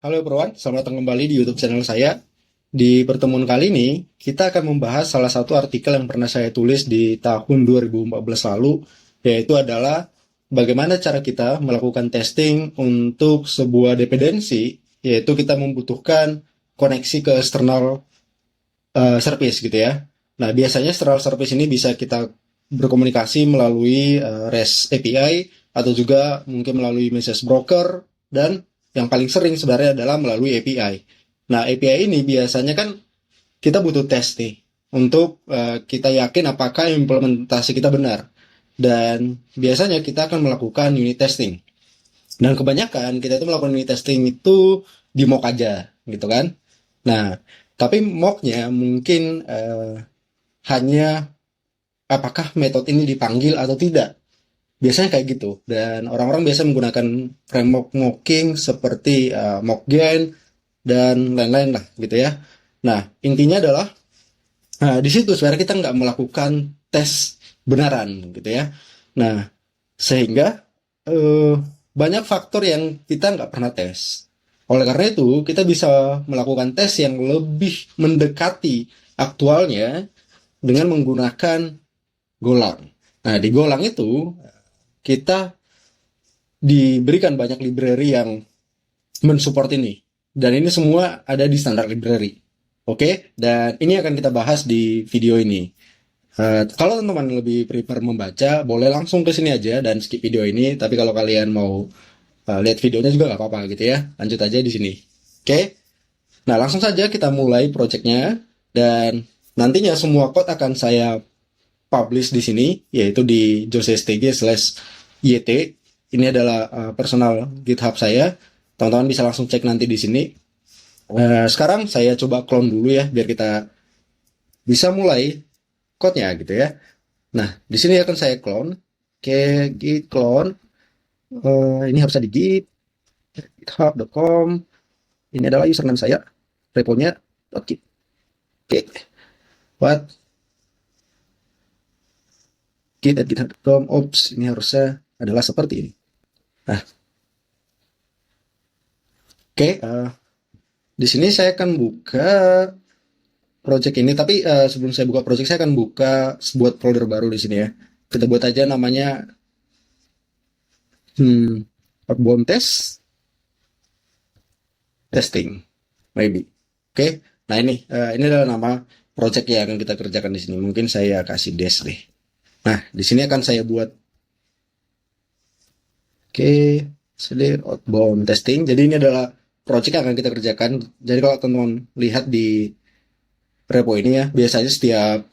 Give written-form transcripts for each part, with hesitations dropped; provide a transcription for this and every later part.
Halo everyone, selamat datang kembali di YouTube channel saya. Di pertemuan kali ini, kita akan membahas salah satu artikel yang pernah saya tulis di tahun 2014 lalu, yaitu adalah bagaimana cara kita melakukan testing untuk sebuah dependensi, yaitu kita membutuhkan koneksi ke external service gitu ya. Nah, biasanya external service ini bisa kita berkomunikasi melalui REST API atau juga mungkin melalui message broker dan yang paling sering sebenarnya adalah melalui API. Nah, API ini biasanya kan kita butuh tes nih untuk kita yakin apakah implementasi kita benar. Dan biasanya kita akan melakukan unit testing. Dan kebanyakan kita itu melakukan unit testing itu di mock aja, gitu kan. Nah, tapi mocknya mungkin hanya apakah metode ini dipanggil atau tidak. Biasanya kayak gitu. Dan orang-orang biasa menggunakan framework mocking seperti mockgen dan lain-lain lah gitu ya. Nah, intinya adalah di situ sebenarnya kita nggak melakukan tes benaran gitu ya. Nah, sehingga eh, banyak faktor yang kita nggak pernah tes. Oleh karena itu, kita bisa melakukan tes yang lebih mendekati aktualnya dengan menggunakan Golang. Nah, di Golang itu kita diberikan banyak library yang mensupport ini. Dan ini semua ada di standar library. Oke, dan ini akan kita bahas di video ini. Kalau teman-teman lebih prefer membaca, boleh langsung ke sini aja dan skip video ini. Tapi kalau kalian mau lihat videonya juga nggak apa-apa gitu ya. Lanjut aja di sini. Oke, nah langsung saja kita mulai projectnya. Dan nantinya semua code akan saya publish di sini, yaitu di josestg/yt. Ini adalah personal GitHub saya. Teman-teman bisa langsung cek nanti di sini. Sekarang saya coba clone dulu ya, biar kita bisa mulai code-nya gitu ya. Nah, di sini akan saya clone. Oke, git clone. Ini harusnya di github.com. Ini adalah username saya. Repo-nya .git. Oke. What? git@github.com. Oops, ini harusnya adalah seperti ini. Nah, oke. Di sini saya akan buka project ini, tapi sebelum saya buka project, saya akan buka sebuah folder baru di sini ya. Kita buat aja namanya outbound test testing, maybe. Oke. Nah ini adalah nama project yang akan kita kerjakan di sini. Mungkin saya kasih dash deh. Nah, di sini akan saya buat sini outbound testing. Jadi ini adalah project yang akan kita kerjakan. Jadi kalau teman-teman lihat di repo ini ya, biasanya setiap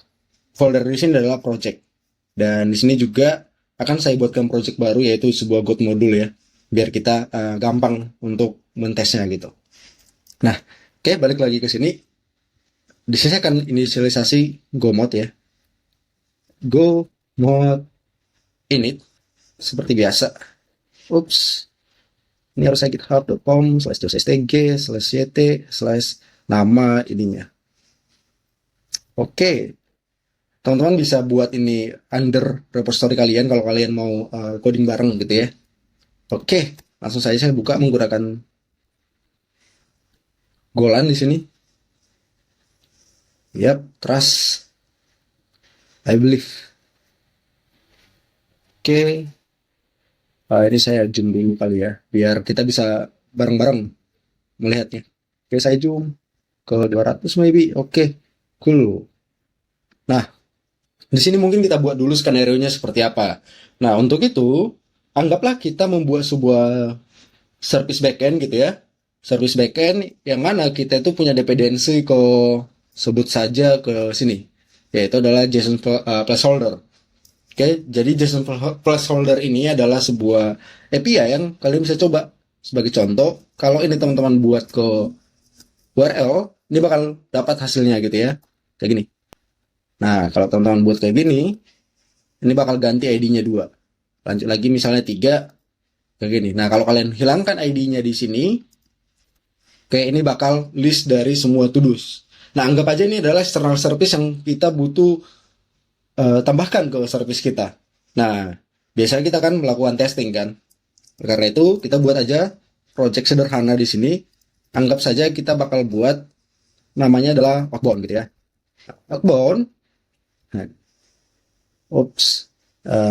folder di sini adalah project. Dan di sini juga akan saya buatkan project baru, yaitu sebuah God module ya, biar kita gampang untuk mentesnya gitu. Nah, oke, balik lagi ke sini. Di sini saya akan inisialisasi Go mode ya. Go mode init seperti biasa. Ups, ini harus saya github.com/josstg/yt/nama ininya. Oke, teman-teman bisa buat ini under repository kalian kalau kalian mau coding bareng gitu ya. Oke, langsung saja saya buka menggunakan Golang di sini. Yap, trust, I believe. Oke, ini saya zoom dulu kali ya, biar kita bisa bareng-bareng melihatnya. Oke, saya zoom ke 200 maybe. Oke, cool. Nah, di sini mungkin kita buat dulu skenario-nya seperti apa. Nah, untuk itu, anggaplah kita membuat sebuah service backend gitu ya. Service backend yang mana kita itu punya dependensi ke, sebut saja ke sini, yaitu adalah JSON placeholder. Oke, jadi JSON placeholder ini adalah sebuah API yang kalian bisa coba. Sebagai contoh, kalau ini teman-teman buat ke URL, ini bakal dapat hasilnya gitu ya, kayak gini. Nah, kalau teman-teman buat kayak gini, ini bakal ganti ID-nya 2. Lanjut lagi misalnya 3, kayak gini. Nah, kalau kalian hilangkan ID-nya di sini, kayak ini bakal list dari semua to-dos. Nah, anggap aja ini adalah external service yang kita butuh tambahkan ke service kita. Nah, biasanya kita kan melakukan testing kan. Karena itu, kita buat aja project sederhana di sini. Anggap saja kita bakal buat namanya adalah outbound gitu ya. Outbound. Nah,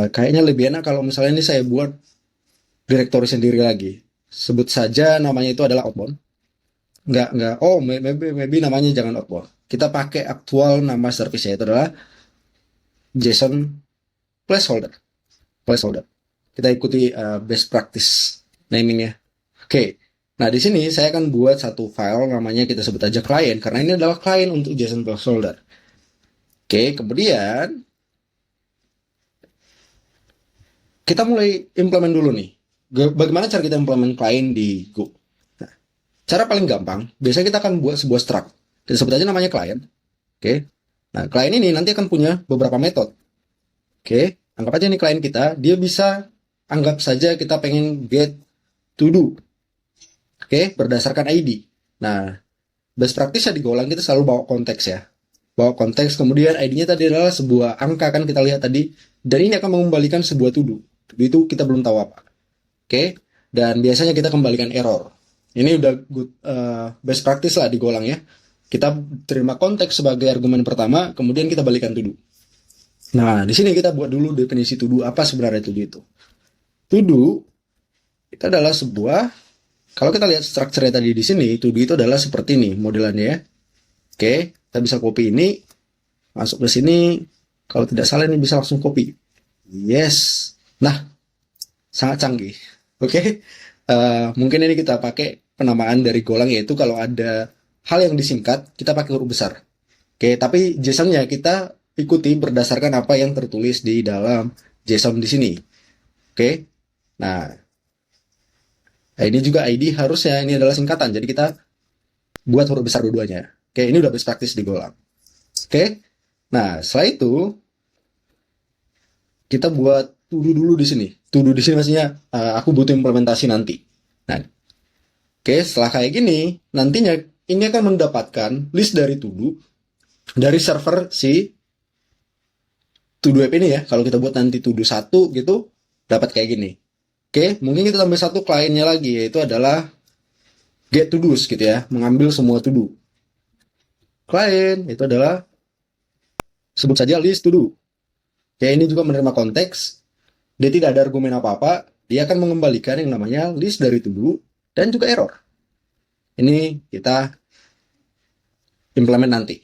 kayaknya lebih enak kalau misalnya ini saya buat direktori sendiri lagi. Sebut saja namanya itu adalah outbound. Enggak. Oh, maybe namanya jangan outbound. Kita pakai aktual nama service-nya itu adalah JSON placeholder. Placeholder. Kita ikuti best practice namingnya. Oke. Nah, di sini saya akan buat satu file namanya kita sebut aja client karena ini adalah client untuk JSON placeholder. Oke, kemudian kita mulai implement dulu nih. Bagaimana cara kita implement client di Go? Nah, cara paling gampang, biasanya kita akan buat sebuah struct. Kita sebut aja namanya client. Oke. Nah, client ini nanti akan punya beberapa metode. Oke, anggap aja ini client kita, dia bisa anggap saja kita pengen get to do. Oke, berdasarkan ID. Nah, best practice-nya di Golang kita selalu bawa konteks ya. Bawa konteks, kemudian ID-nya tadi adalah sebuah angka kan kita lihat tadi, dan ini akan mengembalikan sebuah to do. Itu kita belum tahu apa. Oke, dan biasanya kita kembalikan error. Ini udah good, best practice lah di Golang ya. Kita terima konteks sebagai argumen pertama, kemudian kita balikan to do. Nah, di sini kita buat dulu definisi to do. Apa sebenarnya to do itu? To do itu adalah sebuah, kalau kita lihat strukturnya tadi di sini, to do itu adalah seperti ini modelannya ya. Oke, kita bisa copy ini, masuk ke sini. Kalau tidak salah ini bisa langsung copy. Yes. Nah, sangat canggih. Oke, mungkin ini kita pakai penamaan dari Golang yaitu kalau ada hal yang disingkat, kita pakai huruf besar. Oke, tapi JSON-nya kita ikuti berdasarkan apa yang tertulis di dalam JSON di sini. Oke, nah ini juga ID harusnya ini adalah singkatan, jadi kita buat huruf besar dua-duanya. Oke, ini udah best practice di Golang. Oke, nah setelah itu kita buat to do dulu di sini. To do di sini maksudnya aku butuh implementasi nanti. Nah, oke, setelah kayak gini, nantinya ini akan mendapatkan list dari to do dari server si to do app ini ya. Kalau kita buat nanti to do 1 gitu, dapat kayak gini. Oke, mungkin kita tambah satu kliennya lagi, yaitu adalah get to do's gitu ya, mengambil semua to do. Klien itu adalah sebut saja list to do. Oke, ini juga menerima konteks. Dia tidak ada argumen apa-apa, dia akan mengembalikan yang namanya list dari to do dan juga error. Ini kita implement nanti.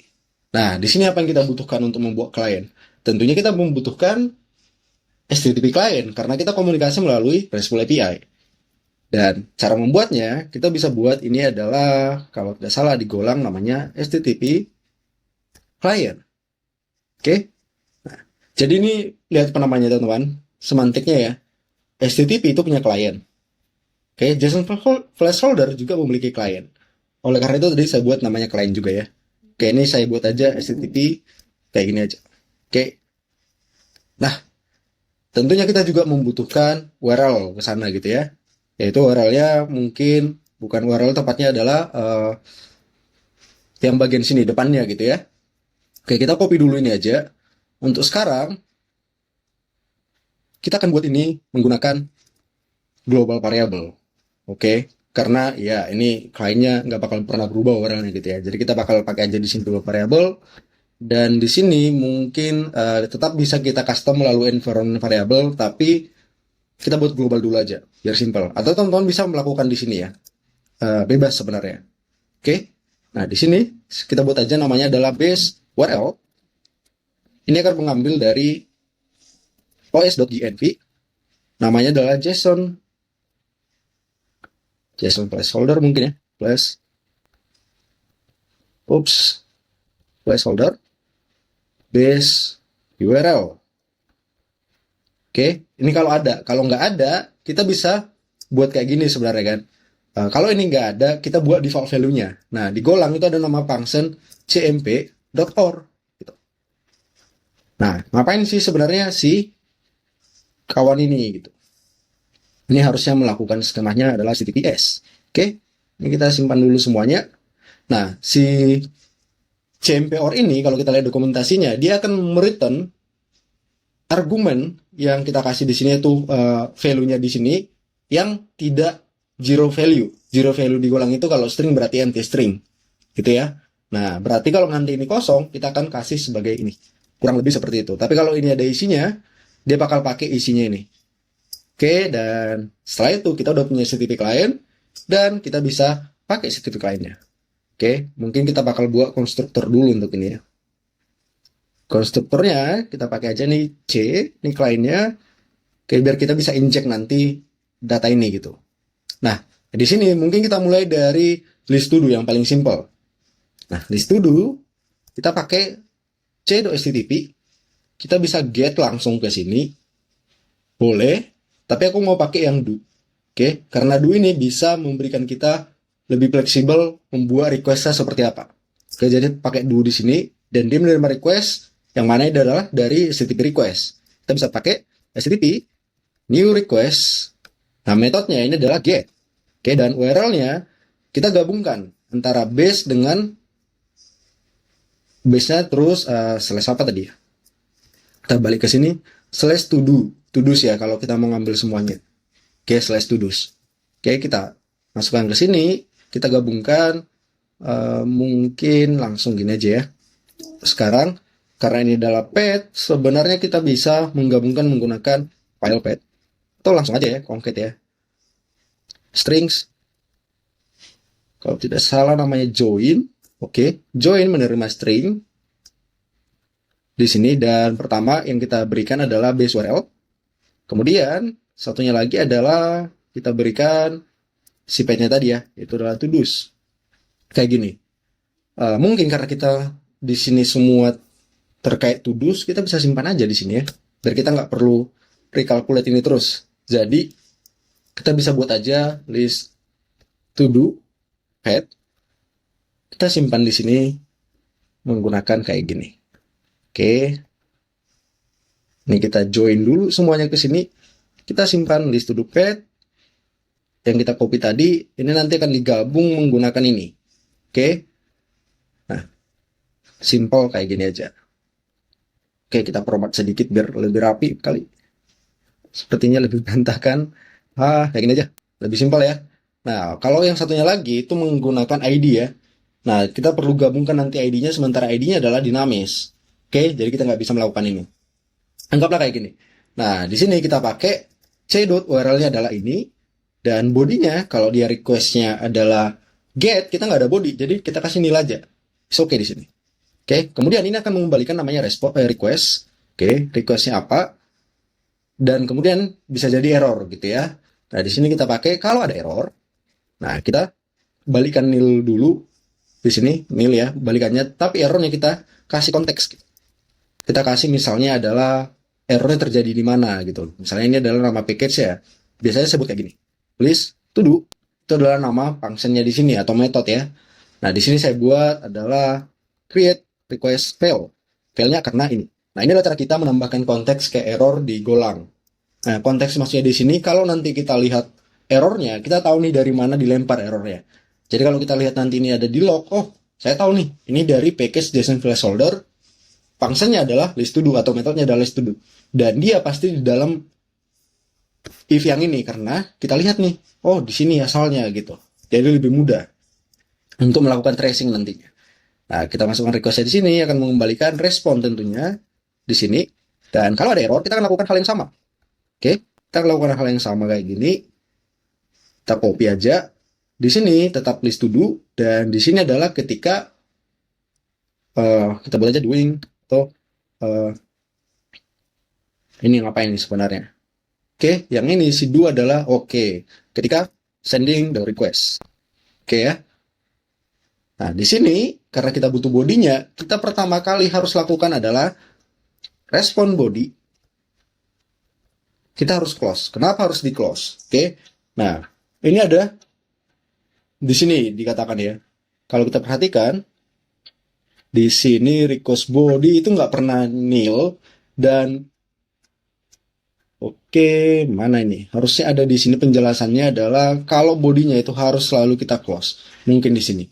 Nah, di sini apa yang kita butuhkan untuk membuat klien? Tentunya kita membutuhkan HTTP client karena kita komunikasi melalui RESTful API. Dan cara membuatnya, kita bisa buat ini adalah, kalau tidak salah di Golang namanya HTTP client. Oke? Nah, jadi ini lihat penamanya teman-teman, semantiknya ya. HTTP itu punya klien. Oke, JSON placeholder juga memiliki klien. Oleh karena itu tadi saya buat namanya klien juga ya. Oke, ini saya buat aja HTTP kayak gini aja. Oke. Nah, tentunya kita juga membutuhkan URL ke sana gitu ya. Yaitu URL-nya mungkin bukan URL, tepatnya adalah yang bagian sini depannya gitu ya. Oke, kita copy dulu ini aja. Untuk sekarang kita akan buat ini menggunakan global variable. Oke, karena ya ini kliennya nggak bakal pernah berubah URL-nya gitu ya. Jadi kita bakal pakai aja di sini global variable. Dan di sini mungkin tetap bisa kita custom melalui environment variable, tapi kita buat global dulu aja, biar simple. Atau teman-teman bisa melakukan di sini ya, bebas sebenarnya. Oke, nah di sini kita buat aja namanya adalah base URL. Ini akan mengambil dari os.gnv, namanya adalah JSON placeholder mungkin ya, placeholder base URL. Oke, ini kalau ada. Kalau nggak ada, kita bisa buat kayak gini sebenarnya kan. Kalau ini nggak ada, kita buat default value-nya. Nah, di Golang itu ada nama function cmp.or. Gitu. Nah, ngapain sih sebenarnya si kawan ini gitu? Ini harusnya melakukan skemanya adalah HTTPS. Oke, ini kita simpan dulu semuanya. Nah, si cmp.or ini kalau kita lihat dokumentasinya, dia akan mereturn argumen yang kita kasih di sini itu value-nya di sini yang tidak zero value. Zero value di golang itu kalau string berarti empty string. Gitu ya. Nah, berarti kalau nanti ini kosong, kita akan kasih sebagai ini. Kurang lebih seperti itu. Tapi kalau ini ada isinya, dia bakal pakai isinya ini. Oke, dan setelah itu kita udah punya CTP client, dan kita bisa pakai CTP client-nya. Oke, mungkin kita bakal buat konstruktor dulu untuk ini ya. Konstruktornya kita pakai aja nih C, ini kliennya. Oke, biar kita bisa inject nanti data ini gitu. Nah, di sini mungkin kita mulai dari list to do yang paling simple. Nah, list to do kita pakai c.stp, kita bisa get langsung ke sini. Boleh, tapi aku mau pakai yang do. Oke, karena do ini bisa memberikan kita lebih fleksibel membuat requestnya seperti apa. Oke, jadi pakai do di sini dan dia menerima request yang mana adalah dari HTTP request. Kita bisa pakai HTTP new request. Nah, metodenya ini adalah get. Oke, dan URL-nya kita gabungkan antara base dengan base-nya terus slash apa tadi ya? Kita balik ke sini slash to do. To do's ya kalau kita mau ngambil semuanya. Oke, slash to do's. Oke, kita masukkan ke sini, kita gabungkan mungkin langsung gini aja ya. Sekarang karena ini adalah path, sebenarnya kita bisa menggabungkan menggunakan file path. Atau langsung aja ya, concate ya. Strings. Kalau tidak salah namanya join. Oke, join menerima string di sini, dan pertama yang kita berikan adalah base URL. Kemudian satunya lagi adalah kita berikan si path-nya tadi ya, itu adalah to do's. Kayak gini. Mungkin karena kita di sini semua terkait to do's, kita bisa simpan aja di sini ya, biar kita nggak perlu recalculate ini terus. Jadi kita bisa buat aja list to do head, kita simpan di sini menggunakan kayak gini. Oke, ini kita join dulu semuanya ke sini, kita simpan list to do head yang kita copy tadi, ini nanti akan digabung menggunakan ini. Oke, nah simple kayak gini aja. Oke, kita format sedikit biar lebih rapi kali. Sepertinya lebih berantakan. Kayak gini aja. Lebih simpel ya. Nah, kalau yang satunya lagi itu menggunakan ID ya. Nah, kita perlu gabungkan nanti ID-nya, sementara ID-nya adalah dinamis. Oke, jadi kita nggak bisa melakukan ini. Anggaplah kayak gini. Nah, di sini kita pakai c.url-nya adalah ini, dan body-nya kalau dia request-nya adalah get, kita nggak ada body, jadi kita kasih nil aja. It's okay di sini. Oke, kemudian ini akan mengembalikan namanya request. Oke, requestnya apa? Dan kemudian bisa jadi error gitu ya. Nah, di sini kita pakai kalau ada error. Nah, kita balikan nil dulu. Di sini nil ya, balikannya. Tapi errornya kita kasih konteks. Kita kasih misalnya adalah errornya terjadi di mana gitu. Misalnya ini adalah nama package ya. Biasanya sebut kayak gini. Please to do. Itu adalah nama functionnya di sini atau metode ya. Nah, di sini saya buat adalah create request fail. Failnya karena ini. Nah, ini adalah cara kita menambahkan konteks ke error di Golang. Nah, konteks maksudnya di sini, kalau nanti kita lihat errornya, kita tahu nih dari mana dilempar errornya. Jadi kalau kita lihat nanti ini ada di log, oh, saya tahu nih, ini dari package JSON placeholder, functionnya adalah list to do atau metodenya adalah list to do. Dan dia pasti di dalam if yang ini, karena kita lihat nih, oh di sini asalnya gitu. Jadi lebih mudah untuk melakukan tracing nantinya. Nah, kita masukkan request di sini akan mengembalikan respon tentunya di sini. Dan kalau ada error, kita akan lakukan hal yang sama. Oke, kita lakukan hal yang sama kayak gini. Kita copy aja. Di sini tetap list to do, dan di sini adalah ketika kita buat aja doing atau ini ngapain nih sebenarnya. Oke, yang ini si do adalah oke. Ketika sending the request. Oke ya. Nah, di sini karena kita butuh bodinya, kita pertama kali harus lakukan adalah respon body. Kita harus close. Kenapa harus di close? Oke. Nah, ini ada di sini dikatakan ya. Kalau kita perhatikan di sini request body itu nggak pernah nil, dan oke, mana ini? Harusnya ada di sini penjelasannya adalah kalau bodinya itu harus selalu kita close. Mungkin di sini.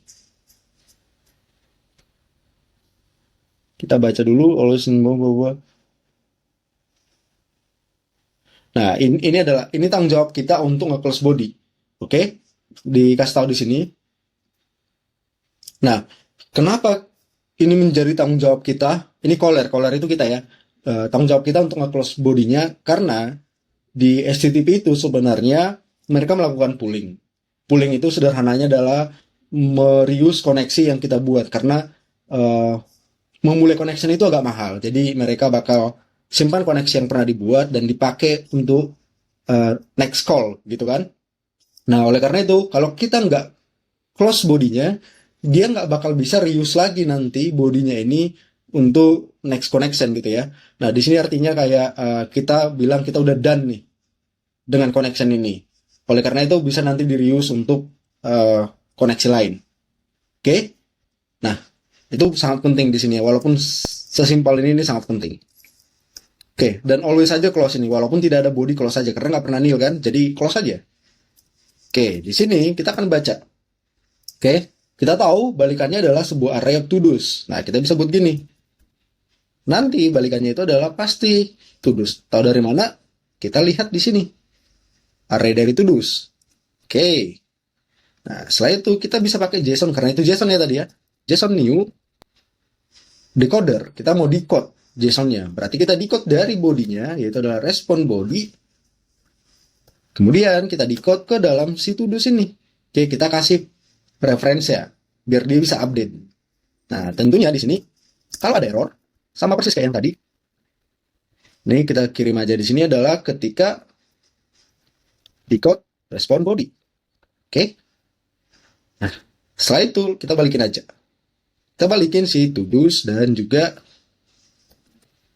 Kita baca dulu always bahwa. Nah, ini adalah tanggung jawab kita untuk nge-close body. Oke, dikasih tahu di sini. Nah, kenapa ini menjadi tanggung jawab kita? Ini caller itu kita ya. Tanggung jawab kita untuk nge-close bodinya karena di HTTP itu sebenarnya mereka melakukan pooling. Pooling itu sederhananya adalah mereuse koneksi yang kita buat karena eh, memulai connection itu agak mahal. Jadi mereka bakal simpan koneksi yang pernah dibuat dan dipakai untuk next call gitu kan. Nah, oleh karena itu, kalau kita nggak close bodinya, dia nggak bakal bisa reuse lagi nanti bodinya ini untuk next connection gitu ya. Nah, di sini artinya kayak kita bilang kita udah done nih dengan connection ini. Oleh karena itu bisa nanti di reuse untuk koneksi lain. Oke? Nah, itu sangat penting di sini ya. Walaupun sesimpel ini sangat penting. Oke, dan always aja close ini. Walaupun tidak ada body close aja karena nggak pernah nil kan. Jadi close aja. Oke, di sini kita akan baca. Oke, kita tahu balikannya adalah sebuah array of to-dos. Nah, kita bisa buat gini. Nanti balikannya itu adalah pasti to-dos. Tahu dari mana? Kita lihat di sini. Array dari to-dos. Oke. Nah, setelah itu kita bisa pakai JSON. Karena itu JSON ya tadi ya. JSON new decoder. Kita mau decode JSON-nya. Berarti kita decode dari bodinya, yaitu adalah respon body. Kemudian kita decode ke dalam si to-dos ini. Oke, kita kasih reference ya, biar dia bisa update. Nah, tentunya di sini kalau ada error, sama persis kayak yang tadi. Ini kita kirim aja di sini adalah ketika decode respon body. Oke. Nah, setelah itu kita balikin aja. Kita balikin si to-dos dan juga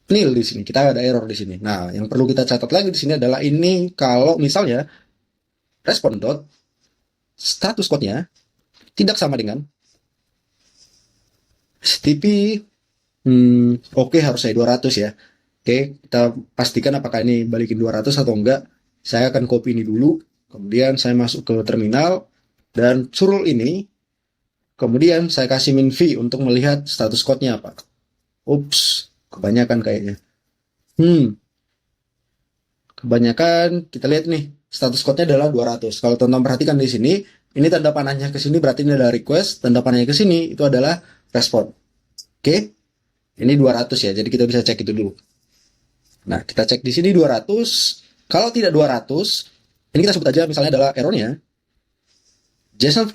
nil di sini. Kita ada error di sini. Nah, yang perlu kita catat lagi di sini adalah ini kalau misalnya respon dot status code-nya tidak sama dengan HTTP oke, harus saya 200 ya. Oke, kita pastikan apakah ini balikin 200 atau enggak. Saya akan copy ini dulu, kemudian saya masuk ke terminal dan suruh ini, kemudian saya kasih min v untuk melihat status code-nya apa. Ups, kebanyakan kayaknya. Kebanyakan kita lihat nih, status code-nya adalah 200. Kalau teman-teman perhatikan di sini, ini tanda panahnya ke sini berarti ini adalah request, tanda panahnya ke sini itu adalah respon. Oke? Ini 200 ya, jadi kita bisa cek itu dulu. Nah, kita cek di sini 200. Kalau tidak 200, ini kita sebut aja misalnya adalah errornya. JSON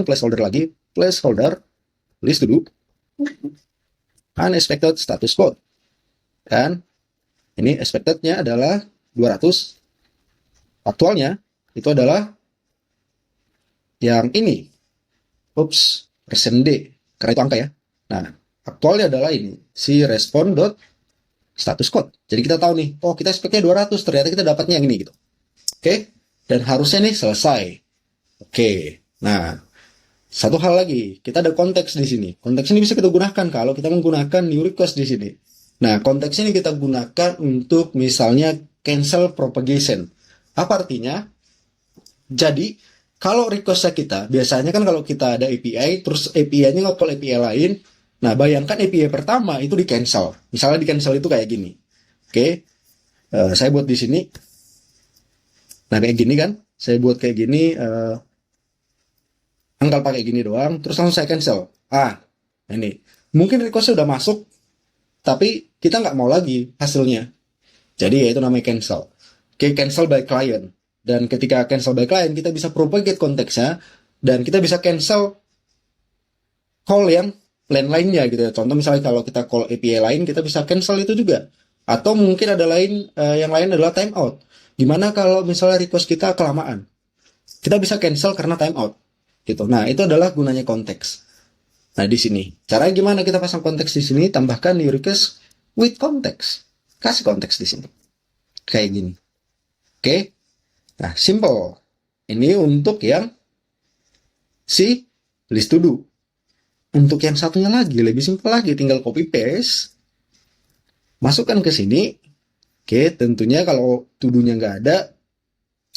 placeholder lagi, placeholder list to do unexpected status code. Dan ini expected-nya adalah 200. Aktualnya itu adalah yang ini. Ups, persen D. Karena itu angka ya. Nah, aktualnya adalah ini. Si respon.status code. Jadi kita tahu nih, oh kita expect-nya 200, ternyata kita dapatnya yang ini gitu. Oke? Dan harusnya nih selesai. Oke. Nah, satu hal lagi, kita ada konteks di sini. Konteks ini bisa kita gunakan kalau kita menggunakan new request di sini. Nah, konteks ini kita gunakan untuk misalnya cancel propagation. Apa artinya? Jadi, kalau request kita, biasanya kan kalau kita ada API, terus API-nya nge-call API lain, nah bayangkan API pertama itu di-cancel. Misalnya di-cancel itu kayak gini. Oke, saya buat di sini. Nah, kayak gini kan. Saya buat kayak gini, angkal pakai gini doang, terus langsung saya cancel. Ini. Mungkin request-nya udah masuk, tapi kita nggak mau lagi hasilnya. Jadi ya itu namanya cancel. Oke, cancel by client. Dan ketika cancel by client, kita bisa propagate konteksnya, dan kita bisa cancel call yang lain-lainnya gitu ya. Contoh misalnya kalau kita call API lain, kita bisa cancel itu juga. Atau mungkin ada yang lain adalah timeout. Gimana kalau misalnya request kita kelamaan? Kita bisa cancel karena timeout. Gitu. Nah, itu adalah gunanya konteks. Nah, di sini. Caranya gimana kita pasang konteks di sini? Tambahkan new request with context. Kasih konteks di sini. Kayak gini. Oke? Nah, simple. Ini untuk yang si list to do. Untuk yang satunya lagi, lebih simple lagi. Tinggal copy paste. Masukkan ke sini. Oke, tentunya kalau to do-nya nggak ada,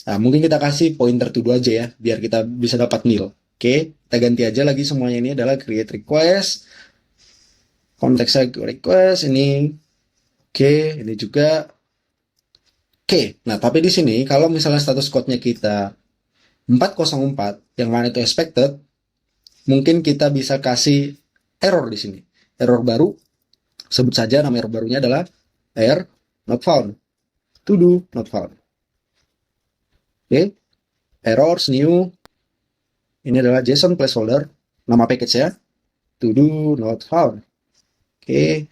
nah, mungkin kita kasih pointer to do aja ya, biar kita bisa dapat nil. Oke, kita ganti aja lagi semuanya, ini adalah create request. Konteksnya request ini. Oke, ini juga. Oke, nah tapi di sini kalau misalnya status code-nya kita 404 yang mana itu expected, mungkin kita bisa kasih error di sini. Error baru, sebut saja nama error barunya adalah error not found. To do not found. Oke, errors new. Ini adalah JSON placeholder, nama package ya. To do not found. Oke,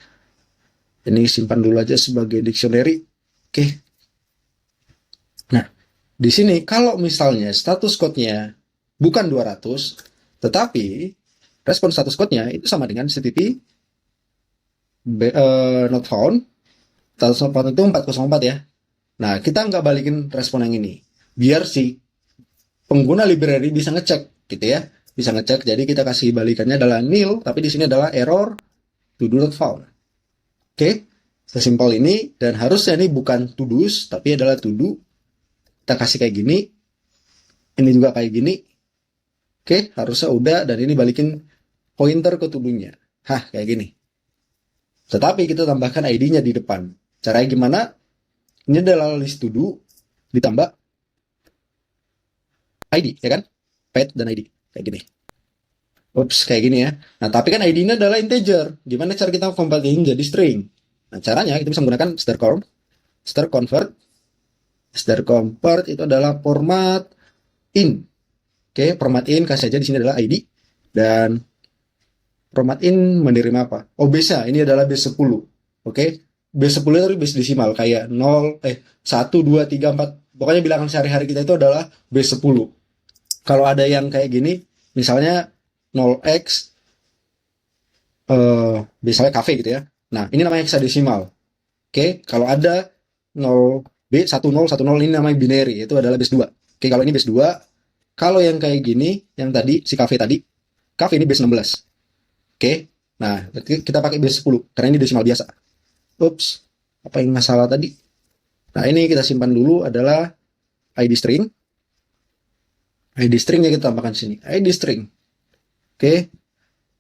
ini simpan dulu aja sebagai dictionary. Oke. Nah, di sini kalau misalnya status code-nya bukan 200, tetapi respon status code-nya itu sama dengan CTP not found. Status not found itu 404 ya. Nah, kita nggak balikin respon yang ini. Biar si pengguna library bisa ngecek gitu ya. Bisa ngecek, jadi kita kasih balikannya adalah nil, tapi di sini adalah error to do not found. Oke, sesimpel ini, dan harusnya ini bukan to do's, tapi adalah to do. Kita kasih kayak gini, ini juga kayak gini. Oke, harusnya udah, dan ini balikin pointer ke to do-nya. Hah, kayak gini. Tetapi kita tambahkan ID-nya di depan. Caranya gimana? Ini adalah list to do, ditambah ID, ya kan? Path dan ID, kayak gini. Ups, kayak gini ya. Nah, tapi kan ID-nya adalah integer. Gimana cara kita converting jadi string? Nah, caranya kita bisa menggunakan str convert. Str convert itu adalah format in. Oke, format in kasih aja di sini adalah ID, dan format in menerima apa? Oh, base-nya ini adalah base 10. Oke. Base 10 itu base desimal kayak 1 2 3 4. Pokoknya bilangan sehari-hari kita itu adalah base 10. Kalau ada yang kayak gini, misalnya 0x misalnya cafe gitu ya. Nah, ini namanya hexadesimal. Oke, kalau ada 0B 1010 ini namanya binary, itu adalah base 2. Oke, kalau ini base 2, kalau yang kayak gini, yang tadi si cafe ini base 16. Oke. Nah, kita pakai base 10 karena ini desimal biasa. Ups, apa yang masalah tadi? Nah, ini kita simpan dulu adalah ID string. ID stringnya kita tambahkan sini. ID string. Oke.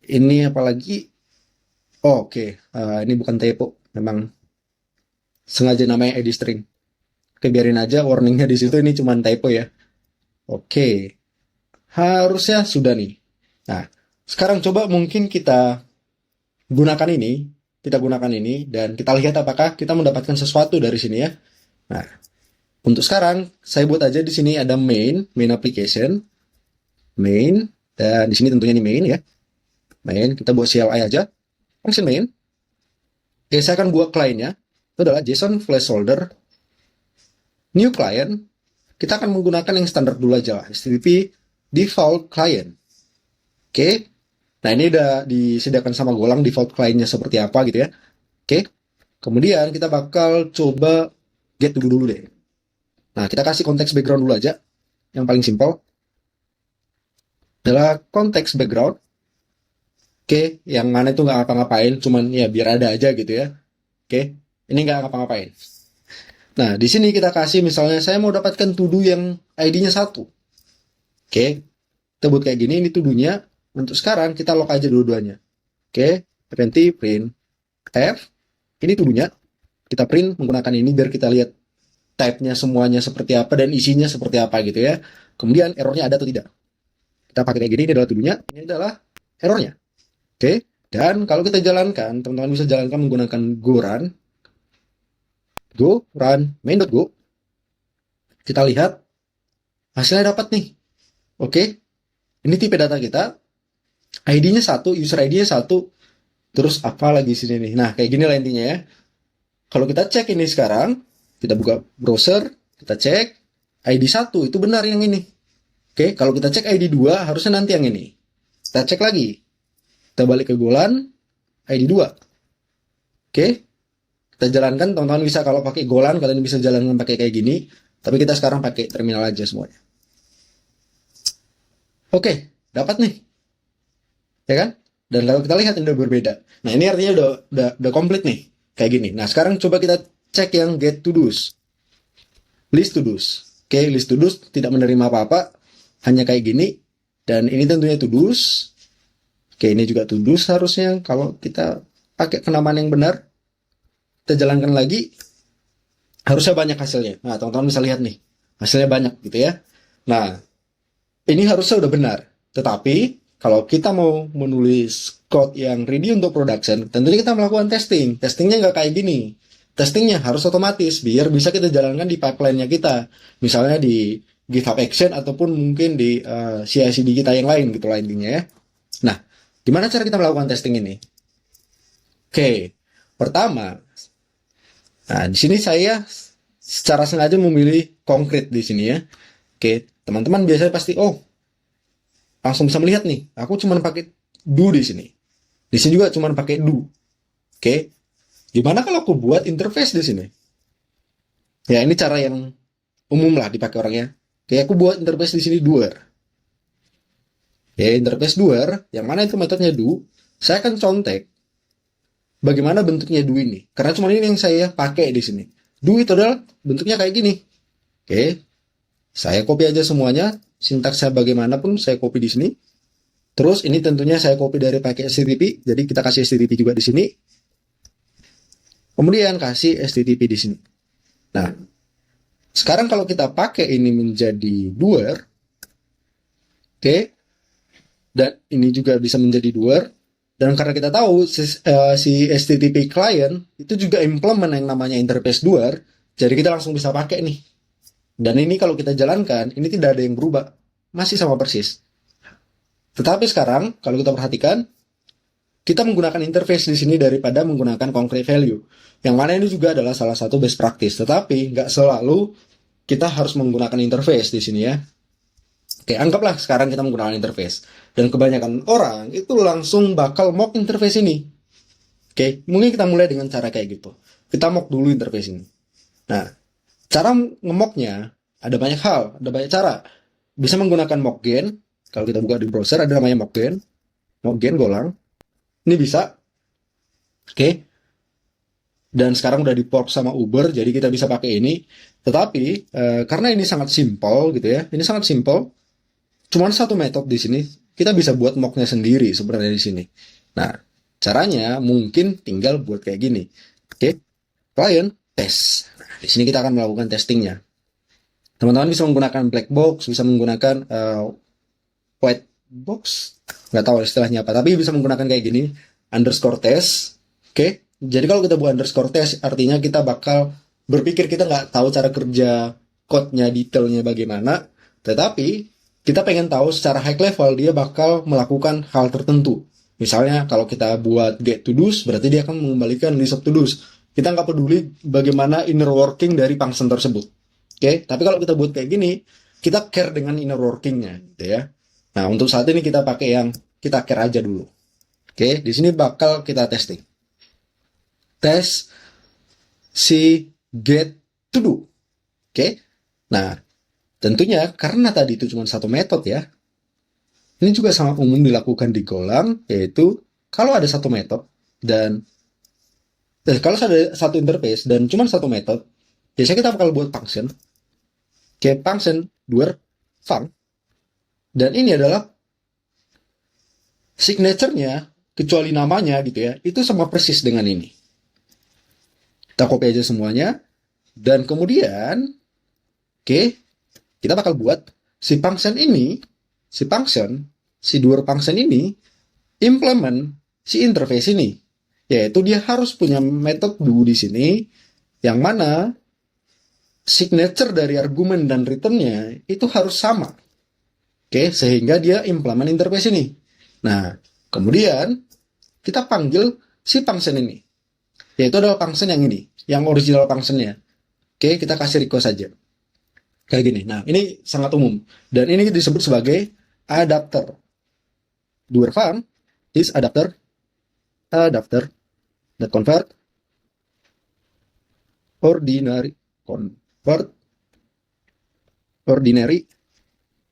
Ini apalagi? Oh, oke. Ini bukan typo. Memang sengaja namanya ID string. Oke, biarin aja warningnya di situ. Ini cuma typo ya. Oke. Harusnya sudah nih. Nah, sekarang coba mungkin kita gunakan ini. Kita gunakan ini dan kita lihat apakah kita mendapatkan sesuatu dari sini ya. Nah, untuk sekarang saya buat aja di sini ada main application, main, dan di sini tentunya ini main ya. Main, kita buat CLI aja. Function main. Oke, saya akan buat client-nya. Itu adalah JSON placeholder new client. Kita akan menggunakan yang standar dulu aja lah, HTTP default client. Oke. Nah, ini udah disediakan sama Golang default client-nya seperti apa gitu ya. Oke. Kemudian kita bakal coba get dulu deh. Nah, kita kasih konteks background dulu aja. Yang paling simpel adalah konteks background. Oke, yang mana itu nggak ngapa-ngapain, cuman ya biar ada aja gitu ya. Oke, ini nggak ngapa-ngapain. Nah, di sini kita kasih misalnya saya mau dapatkan to do yang ID-nya 1. Oke, kita buat kayak gini, ini to do-nya. Untuk sekarang kita lock aja dua-duanya. Oke, print f, ini to do-nya. Kita print menggunakan ini biar kita lihat type-nya semuanya seperti apa dan isinya seperti apa gitu ya. Kemudian errornya ada atau tidak. Kita pakai kayak gini, ini adalah to do-nya, ini adalah errornya. Oke, dan kalau kita jalankan, teman-teman bisa jalankan menggunakan go run main.go. Kita lihat hasilnya dapat nih. Oke, ini tipe data kita. ID-nya 1, user ID-nya 1. Terus apa lagi sini nih? Nah, kayak gini lah intinya ya. Kalau kita cek ini sekarang, kita buka browser, kita cek ID 1 itu benar yang ini. Oke, kalau kita cek ID 2 harusnya nanti yang ini. Kita cek lagi. Kita balik ke Golan, ID 2. Oke, kita jalankan, teman-teman bisa kalau pakai Golan, kalian bisa jalankan pakai kayak gini. Tapi kita sekarang pakai terminal aja semuanya. Oke, dapat nih. Ya kan? Dan kalau kita lihat ini udah berbeda. Nah, ini artinya udah komplit nih. Kayak gini. Nah, sekarang coba kita cek yang get to do's. List to do's. Oke, list to do's tidak menerima apa-apa. Hanya kayak gini. Dan ini tentunya to do's. Oke, ini juga to do's harusnya. Kalau kita pakai penamaan yang benar. Kita jalankan lagi. Harusnya banyak hasilnya. Nah, teman-teman bisa lihat nih. Hasilnya banyak gitu ya. Nah, Ini harusnya udah benar. Tetapi kalau kita mau menulis code yang ready untuk production, tentunya kita melakukan testing. Testingnya nggak kayak gini. Testingnya harus otomatis biar bisa kita jalankan di pipeline-nya kita. Misalnya di GitHub Action ataupun mungkin di CI/CD kita yang lain gitu lah intinya ya. Nah, gimana cara kita melakukan testing ini? Oke, pertama, nah di sini saya secara sengaja memilih konkret di sini ya. Oke, teman-teman biasanya pasti, oh langsung bisa melihat nih, aku cuma pakai do di sini. Di sini juga cuma pakai do. Oke, gimana kalau aku buat interface di sini? Ya ini cara yang umum lah dipakai orangnya. Oke, aku buat interface di sini doer. Ya interface doer, yang mana itu metodenya do. Saya akan contek bagaimana bentuknya do ini. Karena cuma ini yang saya pakai di sini. Do itu adalah bentuknya kayak gini. Oke, saya copy aja semuanya. Sintaksnya bagaimanapun saya copy di sini. Terus ini tentunya saya copy dari pakai HTTP, jadi kita kasih HTTP juga di sini. Kemudian kasih HTTP di sini. Nah, sekarang kalau kita pakai ini menjadi doer, oke, dan ini juga bisa menjadi doer, dan karena kita tahu si HTTP client itu juga implement yang namanya interface doer, jadi kita langsung bisa pakai nih. Dan ini kalau kita jalankan, ini tidak ada yang berubah, masih sama persis. Tetapi sekarang, kalau kita perhatikan, kita menggunakan interface di sini daripada menggunakan concrete value. Yang mana ini juga adalah salah satu best practice. Tetapi nggak selalu kita harus menggunakan interface di sini ya. Oke, anggaplah sekarang kita menggunakan interface. Dan kebanyakan orang itu langsung bakal mock interface ini. Oke, mungkin kita mulai dengan cara kayak gitu. Kita mock dulu interface ini. Nah, cara nge-mocknya ada banyak hal, ada banyak cara. Bisa menggunakan mockgen. Kalau kita buka di browser ada namanya mockgen. Mockgen golang. Ini bisa. Oke. Dan sekarang udah di-fork sama Uber, jadi kita bisa pakai ini. Tetapi, karena ini sangat simple gitu ya. Ini sangat simple. Cuman satu metode di sini, kita bisa buat mocknya sendiri sebenarnya di sini. Nah, caranya mungkin tinggal buat kayak gini. Oke. Client, test. Nah, di sini kita akan melakukan testingnya. Teman-teman bisa menggunakan black box, bisa menggunakan white box, nggak tahu istilahnya apa, tapi bisa menggunakan kayak gini, underscore test. Oke, jadi kalau kita buat underscore test, artinya kita bakal berpikir kita nggak tahu cara kerja code-nya, detailnya bagaimana, tetapi kita pengen tahu secara high level dia bakal melakukan hal tertentu. Misalnya kalau kita buat get to do's, berarti dia akan mengembalikan list of to do's. Kita nggak peduli bagaimana inner working dari function tersebut. Oke, tapi kalau kita buat kayak gini, kita care dengan inner workingnya, gitu ya. Nah, untuk saat ini kita pakai yang kita care aja dulu. Oke, di sini bakal kita testing. Tes si get to do. Oke. Nah, tentunya karena tadi itu cuma satu metode ya. Ini juga sangat umum dilakukan di Golang, yaitu kalau ada satu metode dan kalau ada satu interface dan cuma satu metode, biasanya kita bakal buat function. Oke, function doer func. Dan ini adalah signature-nya, kecuali namanya gitu ya, itu sama persis dengan ini. Kita copy aja semuanya. Dan kemudian, oke, kita bakal buat si function ini, si doer function ini, implement si interface ini. Yaitu dia harus punya method do di sini, yang mana signature dari argumen dan return-nya itu harus sama. Oke, sehingga dia implement interface ini. Nah, kemudian kita panggil si function ini. Yaitu adalah function yang ini, yang original function-nya. Oke, kita kasih request saja. Kayak gini. Nah, ini sangat umum. Dan ini disebut sebagai adapter. Doer func is adapter that convert ordinary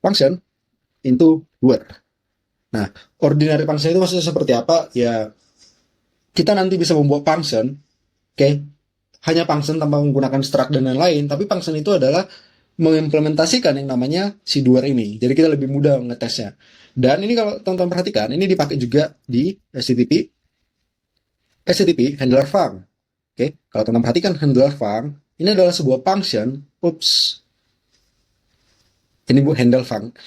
function into doer. Nah, ordinary function itu maksudnya seperti apa? Ya, kita nanti bisa membuat function, oke, hanya function tanpa menggunakan struct dan lain-lain, tapi function itu adalah mengimplementasikan yang namanya si doer ini. Jadi kita lebih mudah ngetesnya. Dan ini kalau teman-teman perhatikan, ini dipakai juga di HTTP handler func. Oke, kalau teman-teman perhatikan handler func, ini adalah sebuah function. Ini Bu handler func.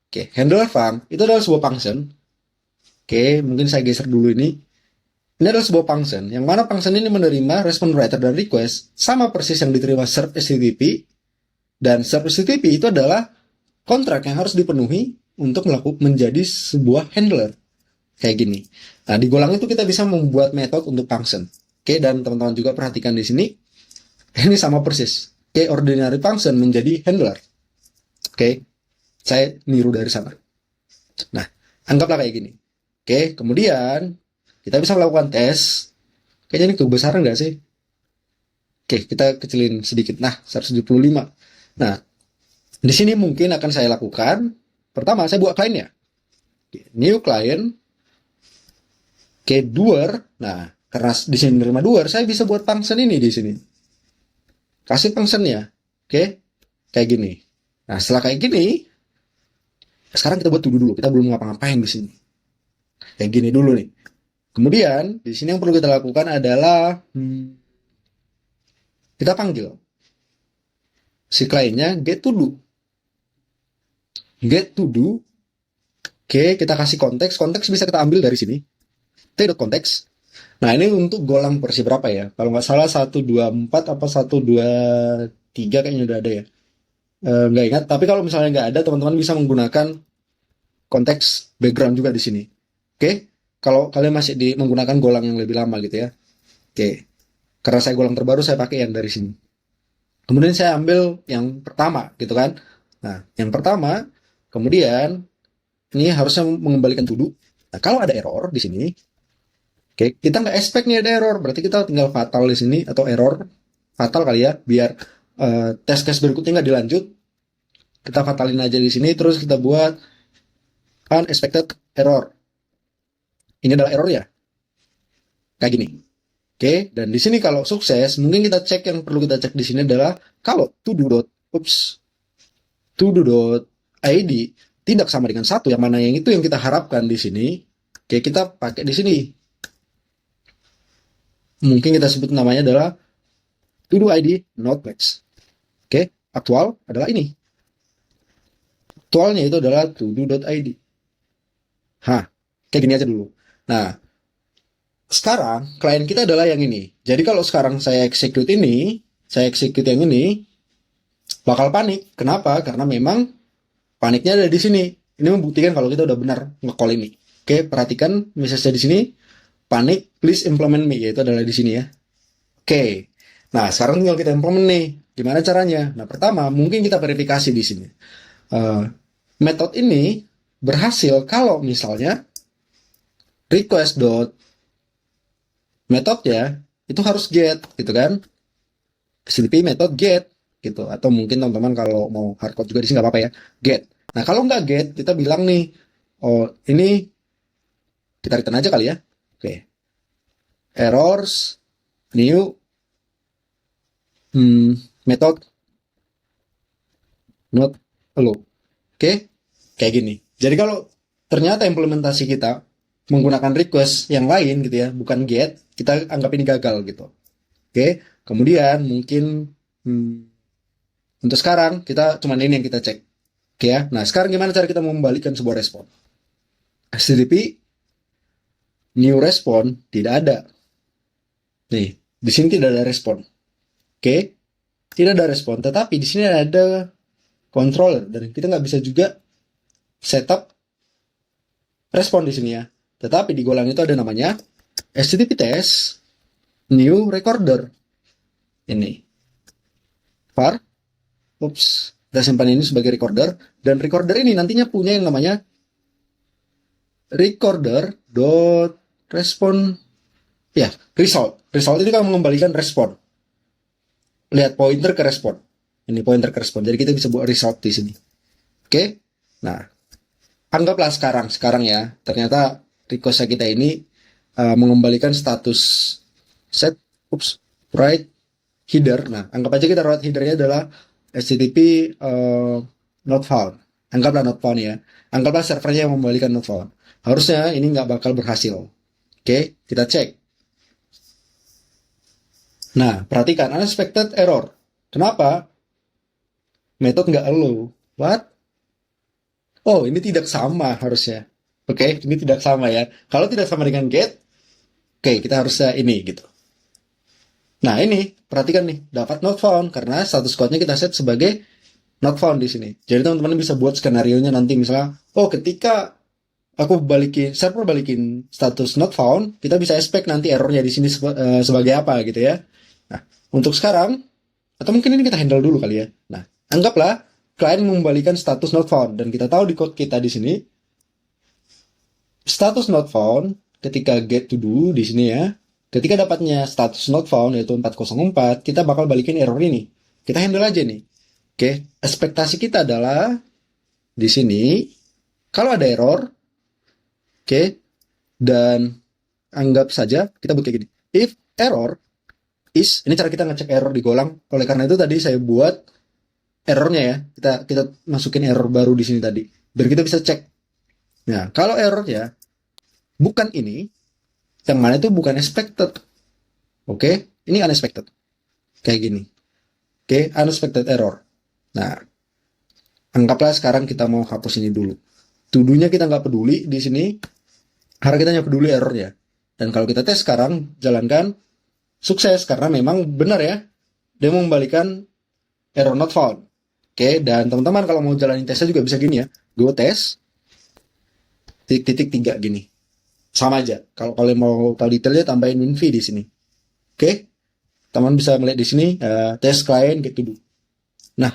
Oke, handler func itu adalah sebuah function. Oke, mungkin saya geser dulu ini. Ini adalah sebuah function, yang mana function ini menerima respon writer dan request sama persis yang diterima serve HTTP, dan serve HTTP itu adalah kontrak yang harus dipenuhi untuk melakukan menjadi sebuah handler. Kayak gini. Nah, di golang itu kita bisa membuat metode untuk function. Oke, dan teman-teman juga perhatikan di sini, ini sama persis. Oke, ordinary function menjadi handler. Oke, saya niru dari sana. Nah, anggaplah kayak gini. Oke, kemudian kita bisa melakukan tes. Kayaknya ini kebesaran nggak sih? Oke, kita kecilin sedikit. Nah, 175. Nah, di sini mungkin akan saya lakukan. Pertama, saya buat client ya. New client. Oke, doer. Nah, karena di sini menerima doer, saya bisa buat function ini di sini. Kasih functionnya. Oke, kayak gini. Nah, setelah kayak gini, sekarang kita buat to do dulu. Kita belum ngapa-ngapain di sini. Kayak gini dulu nih. Kemudian, di sini yang perlu kita lakukan adalah kita panggil si kliennya get to do. Get to do. Oke, kita kasih konteks. Konteks bisa kita ambil dari sini. T.konteks. Nah, ini untuk golang versi berapa ya? Kalau nggak salah 124 apa 123 kayaknya udah ada ya. Nggak ingat. Tapi kalau misalnya nggak ada, teman-teman bisa menggunakan konteks background juga di sini. Oke? Kalau kalian masih menggunakan golang yang lebih lama gitu ya. Oke. Karena saya golang terbaru, saya pakai yang dari sini. Kemudian saya ambil yang pertama gitu kan. Nah, yang pertama, kemudian ini harusnya mengembalikan to do. Nah, kalau ada error di sini, oke, kita nggak expect nih ada error, berarti kita tinggal fatal di sini atau error fatal kali ya, biar test case berikutnya nggak dilanjut. Kita fatalin aja di sini, terus kita buat unexpected error. Ini adalah error ya, kayak gini. Oke, dan di sini kalau sukses, mungkin kita cek yang perlu kita cek di sini adalah kalau to-do.id tidak sama dengan 1, yang mana yang itu yang kita harapkan di sini. Oke, kita pakai di sini. Mungkin kita sebut namanya adalah to-do ID not match. Oke, aktual adalah ini. Aktualnya itu adalah to-do.id. Kayak gini aja dulu. Nah, sekarang klien kita adalah yang ini. Jadi kalau sekarang saya execute ini, saya execute yang ini, bakal panik. Kenapa? Karena memang paniknya ada di sini. Ini membuktikan kalau kita udah benar nge-call ini. Oke, perhatikan message di sini. Panik, please implement me. Yaitu adalah di sini ya. Oke. Nah, sekarang tinggal kita implement nih. Gimana caranya? Nah, pertama, mungkin kita verifikasi di sini. Metode ini berhasil kalau misalnya request metode itu harus get gitu kan. HTTP method get gitu, atau mungkin teman-teman kalau mau hardcode juga di sini nggak apa-apa ya, get. Nah, kalau nggak get, kita bilang nih, oh ini kita return aja kali ya. Oke. Errors new method not allow. Oke. Kayak gini. Jadi kalau ternyata implementasi kita menggunakan request yang lain gitu ya, bukan get, kita anggap ini gagal gitu. Oke. Kemudian mungkin untuk sekarang kita cuma ini yang kita cek. Oke ya. Nah, sekarang gimana cara kita membalikkan sebuah respon? HTTP new respon tidak ada. Nih, di sini tidak ada respon. Oke. Tidak ada respon, tetapi di sini ada controller dan kita nggak bisa juga setup respon di sini ya. Tetapi di golang itu ada namanya HTTP test new recorder. Ini. Var. Kita simpan ini sebagai recorder, dan recorder ini nantinya punya yang namanya recorder.respond ya, result. Result ini kan mengembalikan respon. Lihat pointer ke respon. Ini pointer ke respon. Jadi kita bisa buat result di sini. Oke. Nah, anggaplah sekarang ya, ternyata request kita ini mengembalikan status set write header. Nah, anggap aja kita write headernya adalah HTTP not found. Anggaplah not found ya. Anggaplah servernya yang mengembalikan not found. Harusnya ini nggak bakal berhasil. Oke, kita cek. Nah, perhatikan unexpected error. Kenapa? Method nggak allow. What? Oh, ini tidak sama harusnya. Oke, ini tidak sama ya. Kalau tidak sama dengan get, oke, kita harusnya ini gitu. Nah, ini perhatikan nih, dapat not found karena status code-nya kita set sebagai not found di sini. Jadi teman-teman bisa buat skenario-nya nanti misalnya, oh ketika aku balikin server balikin status not found, kita bisa expect nanti errornya di sini sebagai apa gitu ya. Nah, untuk sekarang atau mungkin ini kita handle dulu kali ya. Nah, anggaplah klien mengembalikan status not found dan kita tahu di code kita di sini status not found ketika get to do di sini ya. Ketika dapatnya status not found yaitu 404, kita bakal balikin error ini. Kita handle aja nih. Oke, ekspektasi kita adalah di sini kalau ada error, oke, dan anggap saja kita buat kayak gini. If error is, ini cara kita ngecek error di Golang. Oleh karena itu tadi saya buat errornya ya. Kita masukin error baru di sini tadi. Biar kita bisa cek. Nah, kalau errornya bukan ini, yang mana itu bukan expected. Oke, ini unexpected. Kayak gini. Oke, unexpected error. Nah, anggaplah sekarang kita mau hapus ini dulu. Tuduhnya kita nggak peduli di sini, karena kita hanya peduli errornya. Dan kalau kita tes sekarang, jalankan, sukses karena memang benar ya, dia mengembalikan error not found. Oke, dan teman-teman kalau mau jalanin tesnya juga bisa gini ya, go tes, titik-titik 3 gini. Sama aja. Kalau kalian mau tahu detailnya tambahin winv di sini. Oke, teman bisa melihat di sini tes client get to do. Nah,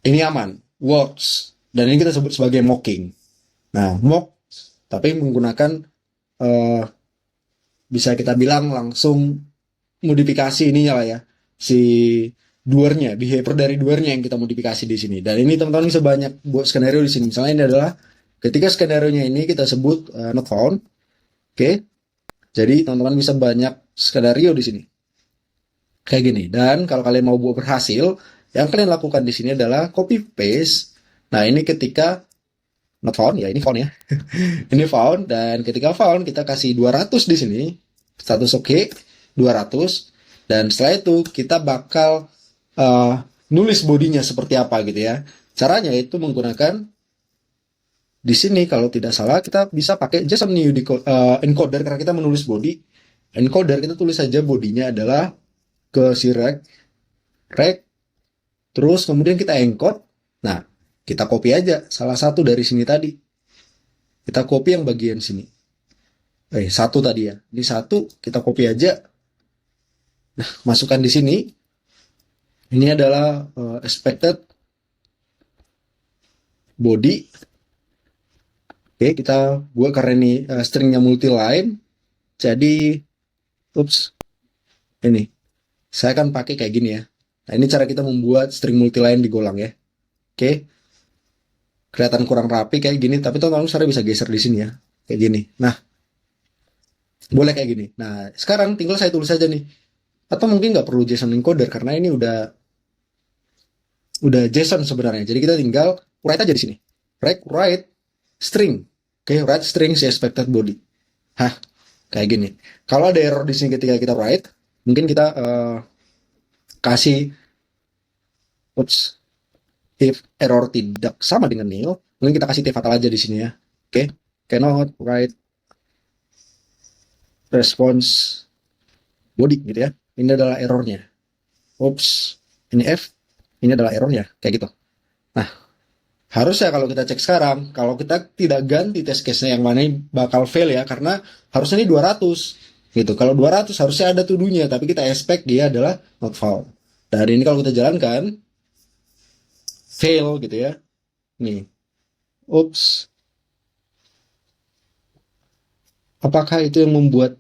ini aman, works, dan ini kita sebut sebagai mocking. Nah, mock tapi menggunakan bisa kita bilang langsung modifikasi ininya lah ya, si doernya, behavior dari doernya yang kita modifikasi di sini. Dan ini teman-teman bisa banyak buat skenario di sini. Misalnya ini adalah ketika skenario-nya ini kita sebut not found. Oke. Jadi teman-teman bisa banyak skenario di sini. Kayak gini. Dan kalau kalian mau buat berhasil, yang kalian lakukan di sini adalah copy paste. Nah, ini ketika not found ya, ini found ya. Ini found dan ketika found kita kasih 200 di sini. Status oke, 200. Dan setelah itu kita bakal nulis bodinya seperti apa gitu ya. Caranya itu menggunakan di sini kalau tidak salah kita bisa pakai JSON new encoder karena kita menulis body. Encoder kita tulis saja bodinya adalah ke si rec, terus kemudian kita encode. Nah, kita copy aja salah satu dari sini tadi. Kita copy yang bagian sini. Satu tadi ya. Ini satu, kita copy aja. Nah, masukkan di sini. Ini adalah expected body. Oke, kita buat karena ini stringnya multi-line. Jadi, ini. Saya akan pakai kayak gini ya. Nah, ini cara kita membuat string multi-line di Golang ya. Oke. Kelihatan kurang rapi kayak gini, tapi teman-teman sekarang bisa geser di sini ya. Kayak gini. Nah, boleh kayak gini. Nah, sekarang tinggal saya tulis aja nih. Atau mungkin nggak perlu JSON encoder karena ini udah JSON sebenarnya. Jadi kita tinggal write aja di sini. Write string. Oke, write string si expected body. Hah, kayak gini. Kalau ada error di sini ketika kita write, mungkin kita kasih if error tidak sama dengan nil, mungkin kita kasih t fatal aja di sini ya. Oke, cannot write response body gitu ya. Ini adalah errornya. Ini F, ini adalah errornya, kayak gitu. Nah, harusnya kalau kita cek sekarang, kalau kita tidak ganti test case-nya yang mana ini bakal fail ya, karena harusnya ini 200 gitu. Kalau 200 harusnya ada tuduhnya, tapi kita expect dia adalah not found. Dan ini kalau kita jalankan, fail gitu ya. Nih, apakah itu yang membuat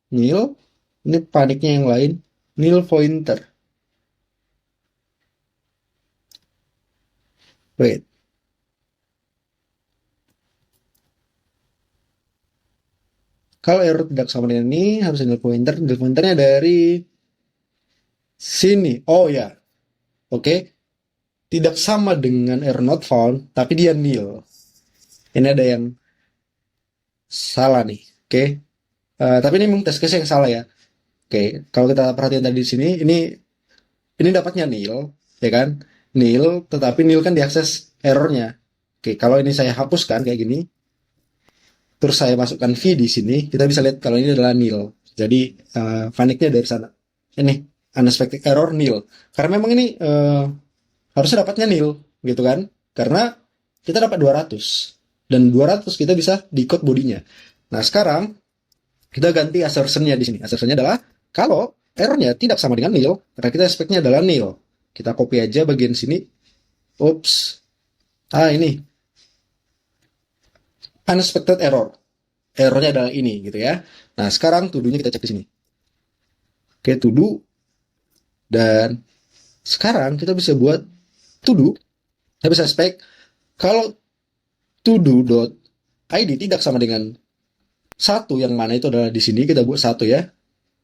nil? Ini paniknya yang lain. Nil pointer. Wait. Kalau error tidak sama dengan ini, harus nil pointer. Nil pointernya dari sini. Oh ya. Oke. Tidak sama dengan error not found, tapi dia nil. Ini ada yang salah nih. Oke. Tapi ini memang test case yang salah ya. Oke, kalau kita perhatikan tadi di sini, ini dapatnya nil, ya kan? Nil, tetapi nil kan diakses errornya. Oke, kalau ini saya hapuskan kayak gini, terus saya masukkan v di sini, kita bisa lihat kalau ini adalah nil. Jadi paniknya dari sana. Ini unexpected error nil. Karena memang ini harusnya dapatnya nil, gitu kan? Karena kita dapat 200 dan 200 kita bisa decode bodinya. Nah, sekarang kita ganti assertionnya di sini. Assertionnya adalah kalau errornya tidak sama dengan nil, karena kita expect-nya adalah nil. Kita copy aja bagian sini. Oops. Ini unexpected error. Errornya adalah ini gitu ya. Nah, sekarang to-do-nya kita cek di sini. Oke, to-do. Dan sekarang kita bisa buat to-do. Kita bisa spek kalau to-do.id tidak sama dengan satu, yang mana itu adalah di sini kita buat satu ya.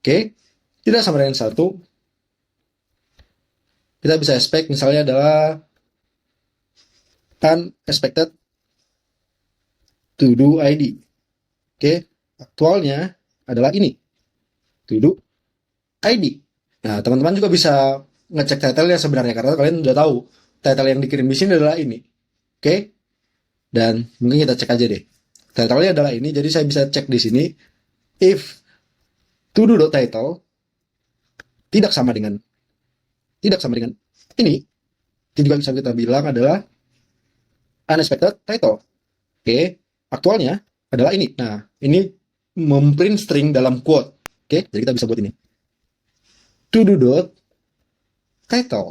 Oke. Tidak sama dengan satu. Kita bisa spek misalnya adalah unexpected to-do ID. Oke, aktualnya adalah ini, to-do ID. Nah, teman-teman juga bisa ngecek title-nya sebenarnya, karena kalian udah tahu title yang dikirim di sini adalah ini. Oke, dan mungkin kita cek aja deh. Title-nya adalah ini, jadi saya bisa cek di sini, if to-do.title tidak sama dengan ini, itu juga bisa kita bilang adalah unexpected title. Oke, aktualnya adalah ini. Nah, ini memprint string dalam quote. Oke, jadi kita bisa buat ini. To-do.title.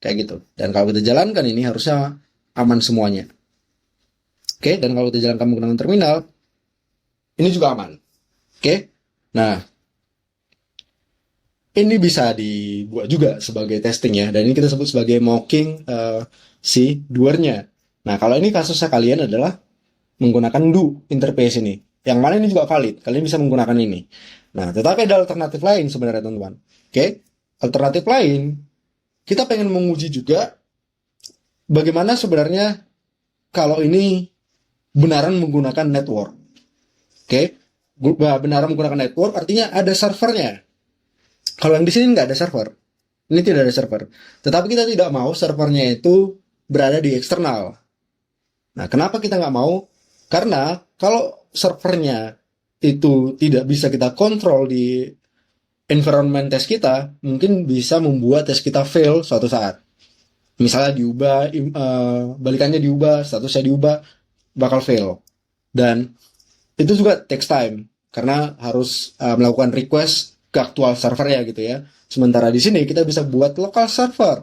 Kayak gitu. Dan kalau kita jalankan ini harusnya aman semuanya. Oke, dan kalau kita jalankan menggunakan terminal, ini juga aman. Oke, nah, ini bisa dibuat juga sebagai testing ya. Dan ini kita sebut sebagai mocking si doer-nya. Nah, kalau ini kasusnya kalian adalah menggunakan do interface ini. Yang mana ini juga valid. Kalian bisa menggunakan ini. Nah, tetapi ada alternatif lain sebenarnya teman-teman. Oke, alternatif lain, kita pengen menguji juga bagaimana sebenarnya kalau ini benaran menggunakan network. Oke, benaran menggunakan network artinya ada servernya. Kalau yang di sini nggak ada server. Ini tidak ada server. Tetapi kita tidak mau servernya itu berada di eksternal. Nah, kenapa kita nggak mau? Karena kalau servernya itu tidak bisa kita kontrol di environment test kita, mungkin bisa membuat tes kita fail suatu saat. Misalnya diubah, balikannya diubah, statusnya diubah, bakal fail. Dan itu juga takes time, karena harus melakukan request ke aktual server ya gitu ya. Sementara di sini kita bisa buat local server,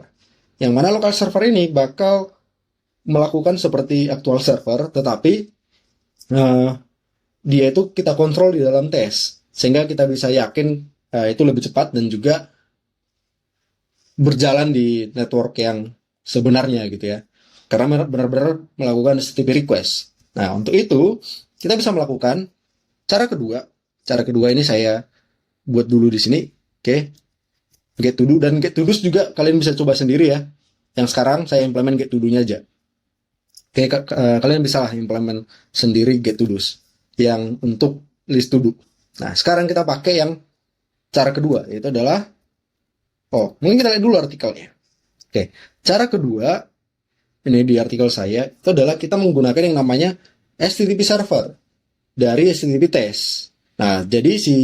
yang mana local server ini bakal melakukan seperti aktual server, tetapi dia itu kita kontrol di dalam tes, sehingga kita bisa yakin itu lebih cepat dan juga berjalan di network yang sebenarnya gitu ya, karena benar-benar melakukan HTTP request. Nah, untuk itu kita bisa melakukan cara kedua ini saya buat dulu di sini. Oke, get to do, dan get to do juga kalian bisa coba sendiri ya. Yang sekarang saya implement get to do-nya aja. Oke, kalian bisa lah implement sendiri get to do yang untuk list to do. Nah, sekarang kita pakai yang cara kedua, yaitu adalah mungkin kita lihat dulu artikelnya. Oke, cara kedua ini di artikel saya itu adalah kita menggunakan yang namanya HTTP server dari HTTP test. Nah, jadi si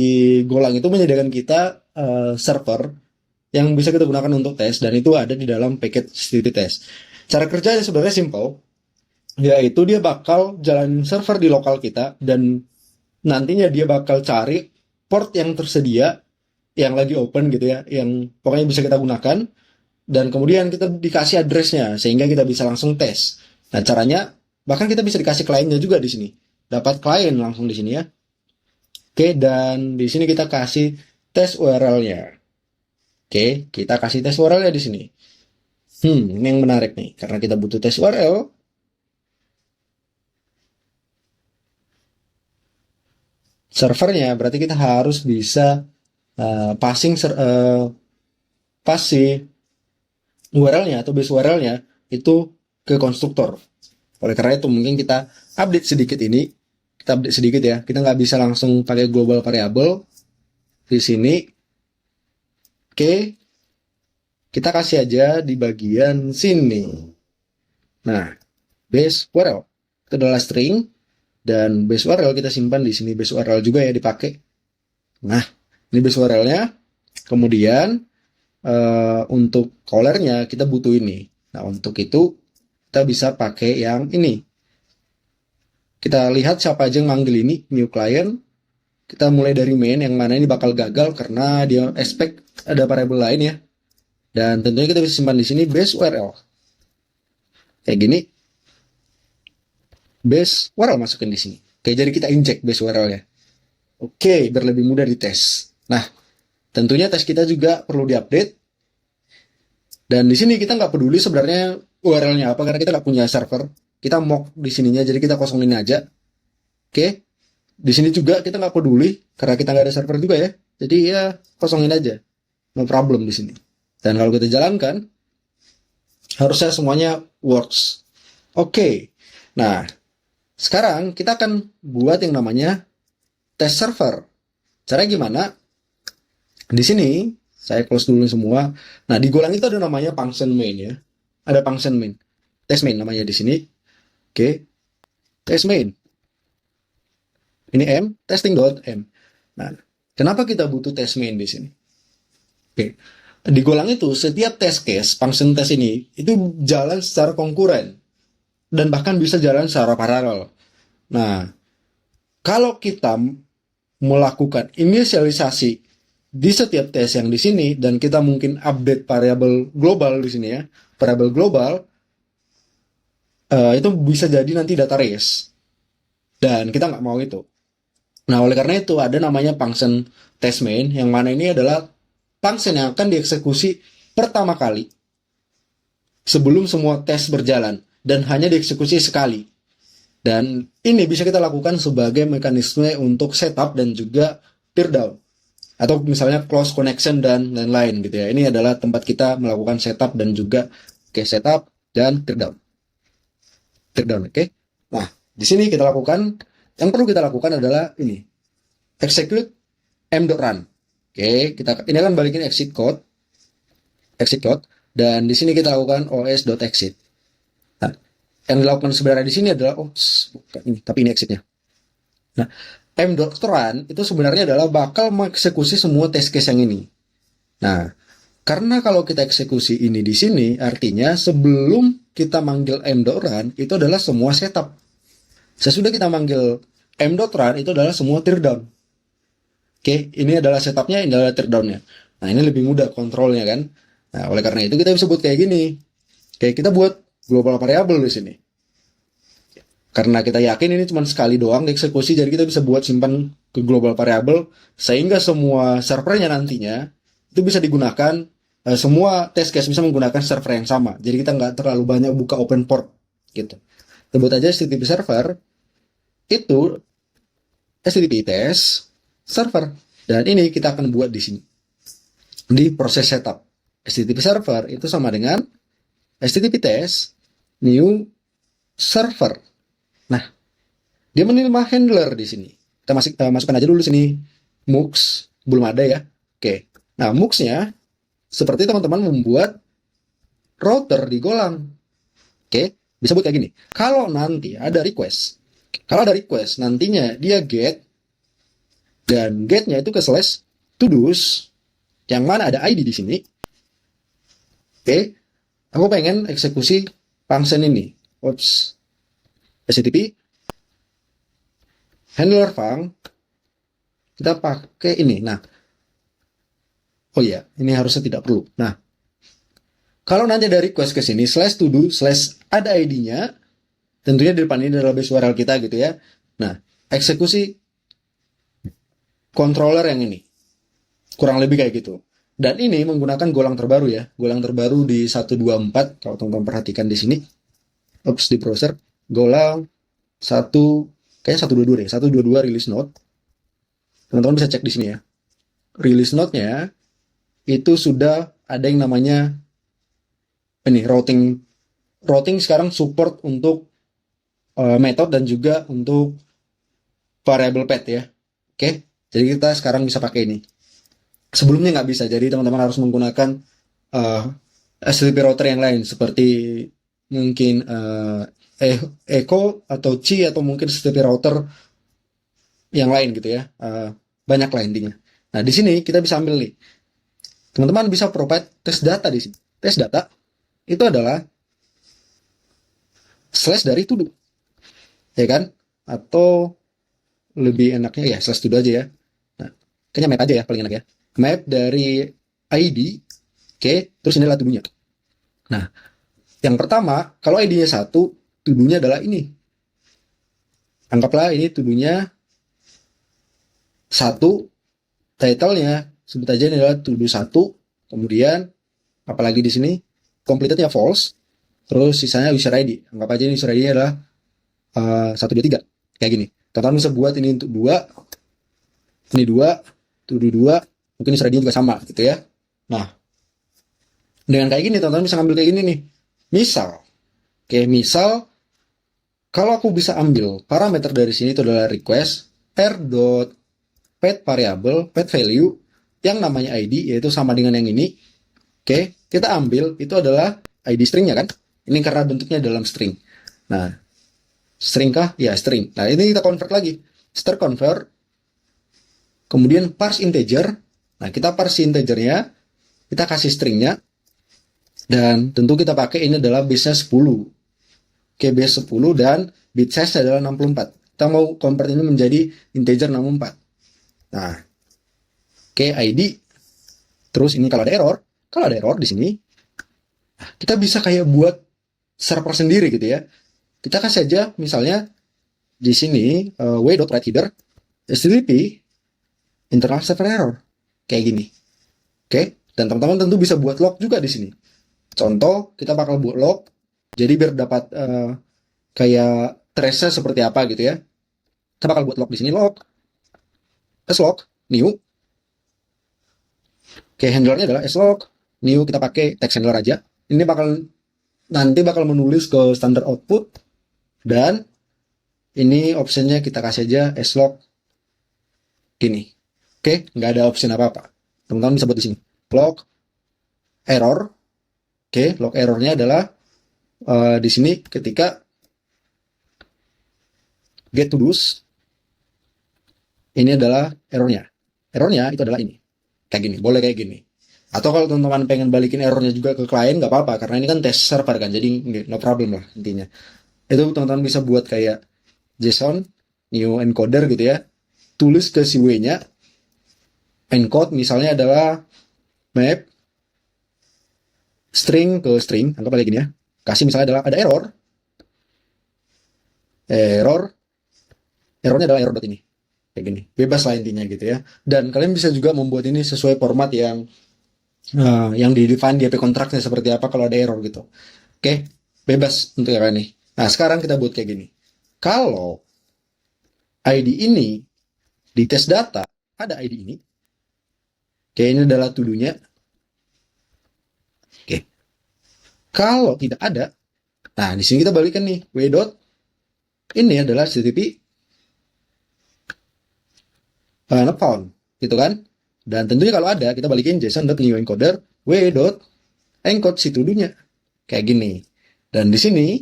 Golang itu menyediakan kita server yang bisa kita gunakan untuk tes, dan itu ada di dalam paket HTTP test. Cara kerjanya sebenarnya simple, yaitu dia bakal jalanin server di lokal kita, dan nantinya dia bakal cari port yang tersedia yang lagi open gitu ya, yang pokoknya bisa kita gunakan, dan kemudian kita dikasih addressnya sehingga kita bisa langsung tes. Nah, caranya bahkan kita bisa dikasih kliennya juga di sini, dapat klien langsung di sini ya. Oke, dan di sini kita kasih tes URL-nya. Oke, kita kasih tes URL-nya di sini. Ini yang menarik nih, karena kita butuh tes URL. Servernya berarti kita harus bisa passing URL-nya atau base URL-nya itu ke konstruktor. Oleh karena itu mungkin kita update sedikit ini. Kita update sedikit ya. Kita nggak bisa langsung pakai global variable di sini. Oke. kita kasih aja di bagian sini. Nah, base URL itu adalah string, dan base URL kita simpan di sini. Base URL juga ya dipakai. Nah, ini base URL-nya. Kemudian untuk callernya kita butuh ini. Nah, untuk itu kita bisa pakai yang ini. Kita lihat siapa aja yang manggil ini, new client. Kita mulai dari main, yang mana ini bakal gagal karena dia expect ada variable lain ya. Dan tentunya kita bisa simpan di sini base URL. Kayak gini. Base URL masukin di sini. Oke, jadi kita inject base URL-nya. Oke, biar lebih mudah dites. Nah, tentunya tes kita juga perlu diupdate. Dan di sini kita nggak peduli sebenarnya URL-nya apa, karena kita nggak punya server. Kita mock di sininya, jadi kita kosongin aja. Oke, di sini juga kita nggak peduli, karena kita nggak ada server juga ya. Jadi ya kosongin aja, no problem di sini. Dan kalau kita jalankan, harusnya semuanya works. Oke, nah sekarang kita akan buat yang namanya test server. Cara gimana? Di sini saya close dulu semua. Nah, di golang itu ada namanya function main ya. Ada function main. Test main namanya di sini. Oke. Test main. Ini M, testing.m. Nah, kenapa kita butuh test main di sini? Oke. Di golang itu setiap test case, function test ini itu jalan secara konkuren dan bahkan bisa jalan secara paralel. Nah, kalau kita melakukan inisialisasi di setiap tes yang di sini dan kita mungkin update variabel global di sini ya, variabel global itu bisa jadi nanti data race dan kita nggak mau itu. Nah, oleh karena itu ada namanya function test main, yang mana ini adalah function yang akan dieksekusi pertama kali sebelum semua tes berjalan dan hanya dieksekusi sekali. Dan ini bisa kita lakukan sebagai mekanisme untuk setup dan juga teardown. Atau misalnya close connection dan lain-lain gitu ya. Ini adalah tempat kita melakukan setup dan juga setup dan teardown. Teardown, oke. Nah, di sini kita lakukan, yang perlu kita lakukan adalah ini. Execute m.run. Oke, ini akan balikin exit code. Dan di sini kita lakukan os.exit. Nah, yang dilakukan sebenarnya di sini adalah bukan ini, tapi ini exitnya. Nah, m.run itu sebenarnya adalah bakal mengeksekusi semua test case yang ini. Nah, karena kalau kita eksekusi ini di sini, artinya sebelum kita manggil m.run itu adalah semua setup. Sesudah kita manggil m.run itu adalah semua teardown. Oke, ini adalah setupnya, ini adalah teardownnya. Nah, ini lebih mudah kontrolnya kan. Nah, oleh karena itu kita bisa buat kayak gini. Oke, kita buat global variable di sini. Karena kita yakin ini cuma sekali doang dieksekusi, jadi kita bisa buat simpan ke global variable sehingga semua servernya nantinya itu bisa digunakan, semua test case bisa menggunakan server yang sama. Jadi kita nggak terlalu banyak buka open port gitu. Sebut aja HTTP server itu HTTP test server, dan ini kita akan buat di sini di proses setup. HTTP server itu sama dengan HTTP test new server. Nah, dia menerima handler di sini. Kita masukkan aja dulu sini MUX, belum ada ya. Oke. Nah, MUX-nya seperti teman-teman membuat router di golang. Oke, bisa buat kayak gini. Kalau nanti ada request, nantinya dia get, dan get-nya itu ke slash todos, yang mana ada ID di sini. Oke, aku pengen eksekusi function ini. HTTP handler func, kita pakai ini. Nah, oh ya, ini harusnya tidak perlu. Nah, kalau nanti ada request ke sini slash todo slash ada ID-nya, tentunya di depan ini adalah base URL kita gitu ya. Nah, eksekusi controller yang ini. Kurang lebih kayak gitu. Dan ini menggunakan golang terbaru ya. Golang terbaru di 124, kalau teman-teman perhatikan di sini. Di browser. Golang 1, kayaknya 122 deh. 122 release note. Teman-teman bisa cek di sini ya. Release note-nya itu sudah ada yang namanya ini routing. Routing sekarang support untuk method dan juga untuk variable path ya. Oke. Jadi kita sekarang bisa pakai ini. Sebelumnya nggak bisa, jadi teman-teman harus menggunakan uh, HTTP router yang lain seperti mungkin Echo atau Qi atau mungkin HTTP router yang lain gitu ya. Banyak lah intinya. Nah, di sini kita bisa ambil nih. Teman-teman bisa provide test data di sini. Test data itu adalah slash dari to do, ya kan? Atau lebih enaknya ya slash to do aja ya. Nah, kayaknya map aja ya paling enak ya. Map dari ID, oke, terus ini adalah to do-nya. Nah, yang pertama, kalau ID-nya 1, to do-nya adalah ini. Anggaplah ini to do-nya 1, title-nya sebut aja ini adalah to do 1, kemudian apalagi di sini completed-nya false, terus sisanya user ID. Anggap aja ini user ID-nya adalah 1, 2, 3. Kayak gini. Teman-teman bisa buat ini untuk 2, ini 2, to do 2, mungkin user ID-nya juga sama gitu ya. Nah, dengan kayak gini teman-teman bisa ngambil kayak gini nih. Misal kalau aku bisa ambil parameter dari sini itu adalah request r.pet variable, pet value yang namanya ID yaitu sama dengan yang ini. Oke, kita ambil itu adalah ID stringnya kan? Ini karena bentuknya dalam string. Nah, string kah? Ya, string. Nah, ini kita convert lagi. Str convert. Kemudian parse integer. Nah, kita parse integernya. Kita kasih stringnya. Dan tentu kita pakai ini adalah base-nya 10. Oke, base 10 dan bit size adalah 64. Kita mau convert ini menjadi integer 64. Nah, oke, ID. Terus ini kalau ada error di sini, kita bisa kayak buat server sendiri gitu ya. Kita kasih aja misalnya di sini w.writeHeader http internal server error kayak gini. Oke, dan teman-teman tentu bisa buat log juga di sini. Contoh, kita bakal buat log, jadi biar dapat kayak trace-nya seperti apa gitu ya. Kita bakal buat log di sini, log, slog, new. Oke, handlernya adalah slog, new, kita pakai text handler aja. Ini nanti bakal menulis ke standar output, dan ini optionnya kita kasih aja slog gini. Oke, nggak ada option apa-apa. Teman-teman bisa buat di sini. Log error. Oke, log errornya adalah di sini ketika get to do's, ini adalah errornya. Errornya itu adalah ini. Kayak gini, boleh kayak gini. Atau kalau teman-teman pengen balikin errornya juga ke klien, nggak apa-apa. Karena ini kan test server kan, jadi no problem lah intinya. Itu teman-teman bisa buat kayak JSON, new encoder gitu ya. Tulis ke si W-nya. Encode misalnya adalah map string ke string, anggap kayak gini ya. Kasih misalnya adalah ada errornya adalah error ini. Kayak gini. Bebas lah intinya gitu ya. Dan kalian bisa juga membuat ini sesuai format yang di-define di AP kontraknya seperti apa kalau ada error gitu. Oke, bebas untuk yang ini. Nah, sekarang kita buat kayak gini. Kalau ID ini di tes data ada ID ini. Oke, ini adalah to-do-nya. Oke. Kalau tidak ada, nah di sini kita balikan nih w dot ini adalah http not found, gitu kan? Dan tentunya kalau ada kita balikin json.new encoder w dot encode si to-do-nya kayak gini. Dan di sini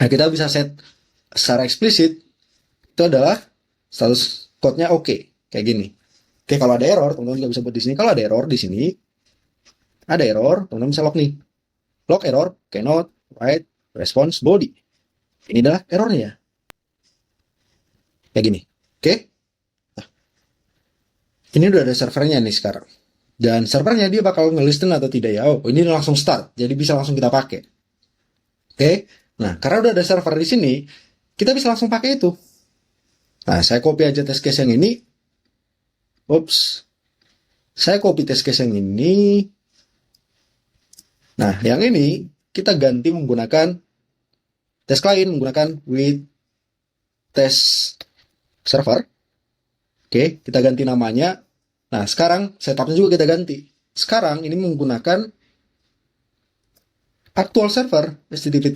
nah kita bisa set secara eksplisit itu adalah status code-nya oke, kayak gini. Oke, kalau ada error, teman-teman juga bisa buat di sini. Kalau ada error di sini, ada error, teman-teman bisa log nih. Log error, cannot write response body. Ini adalah errornya. Kayak gini. Oke. Nah, ini udah ada servernya nih sekarang. Dan servernya dia bakal nge-listen atau tidak ya. Oh, ini langsung start. Jadi bisa langsung kita pakai. Oke. Nah, karena udah ada server di sini, kita bisa langsung pakai itu. Nah, saya copy aja test case yang ini. Saya copy test case yang ini. Nah, yang ini kita ganti menggunakan test client, menggunakan with test server. Oke, kita ganti namanya. Nah, sekarang setupnya juga kita ganti. Sekarang ini menggunakan actual server HTTP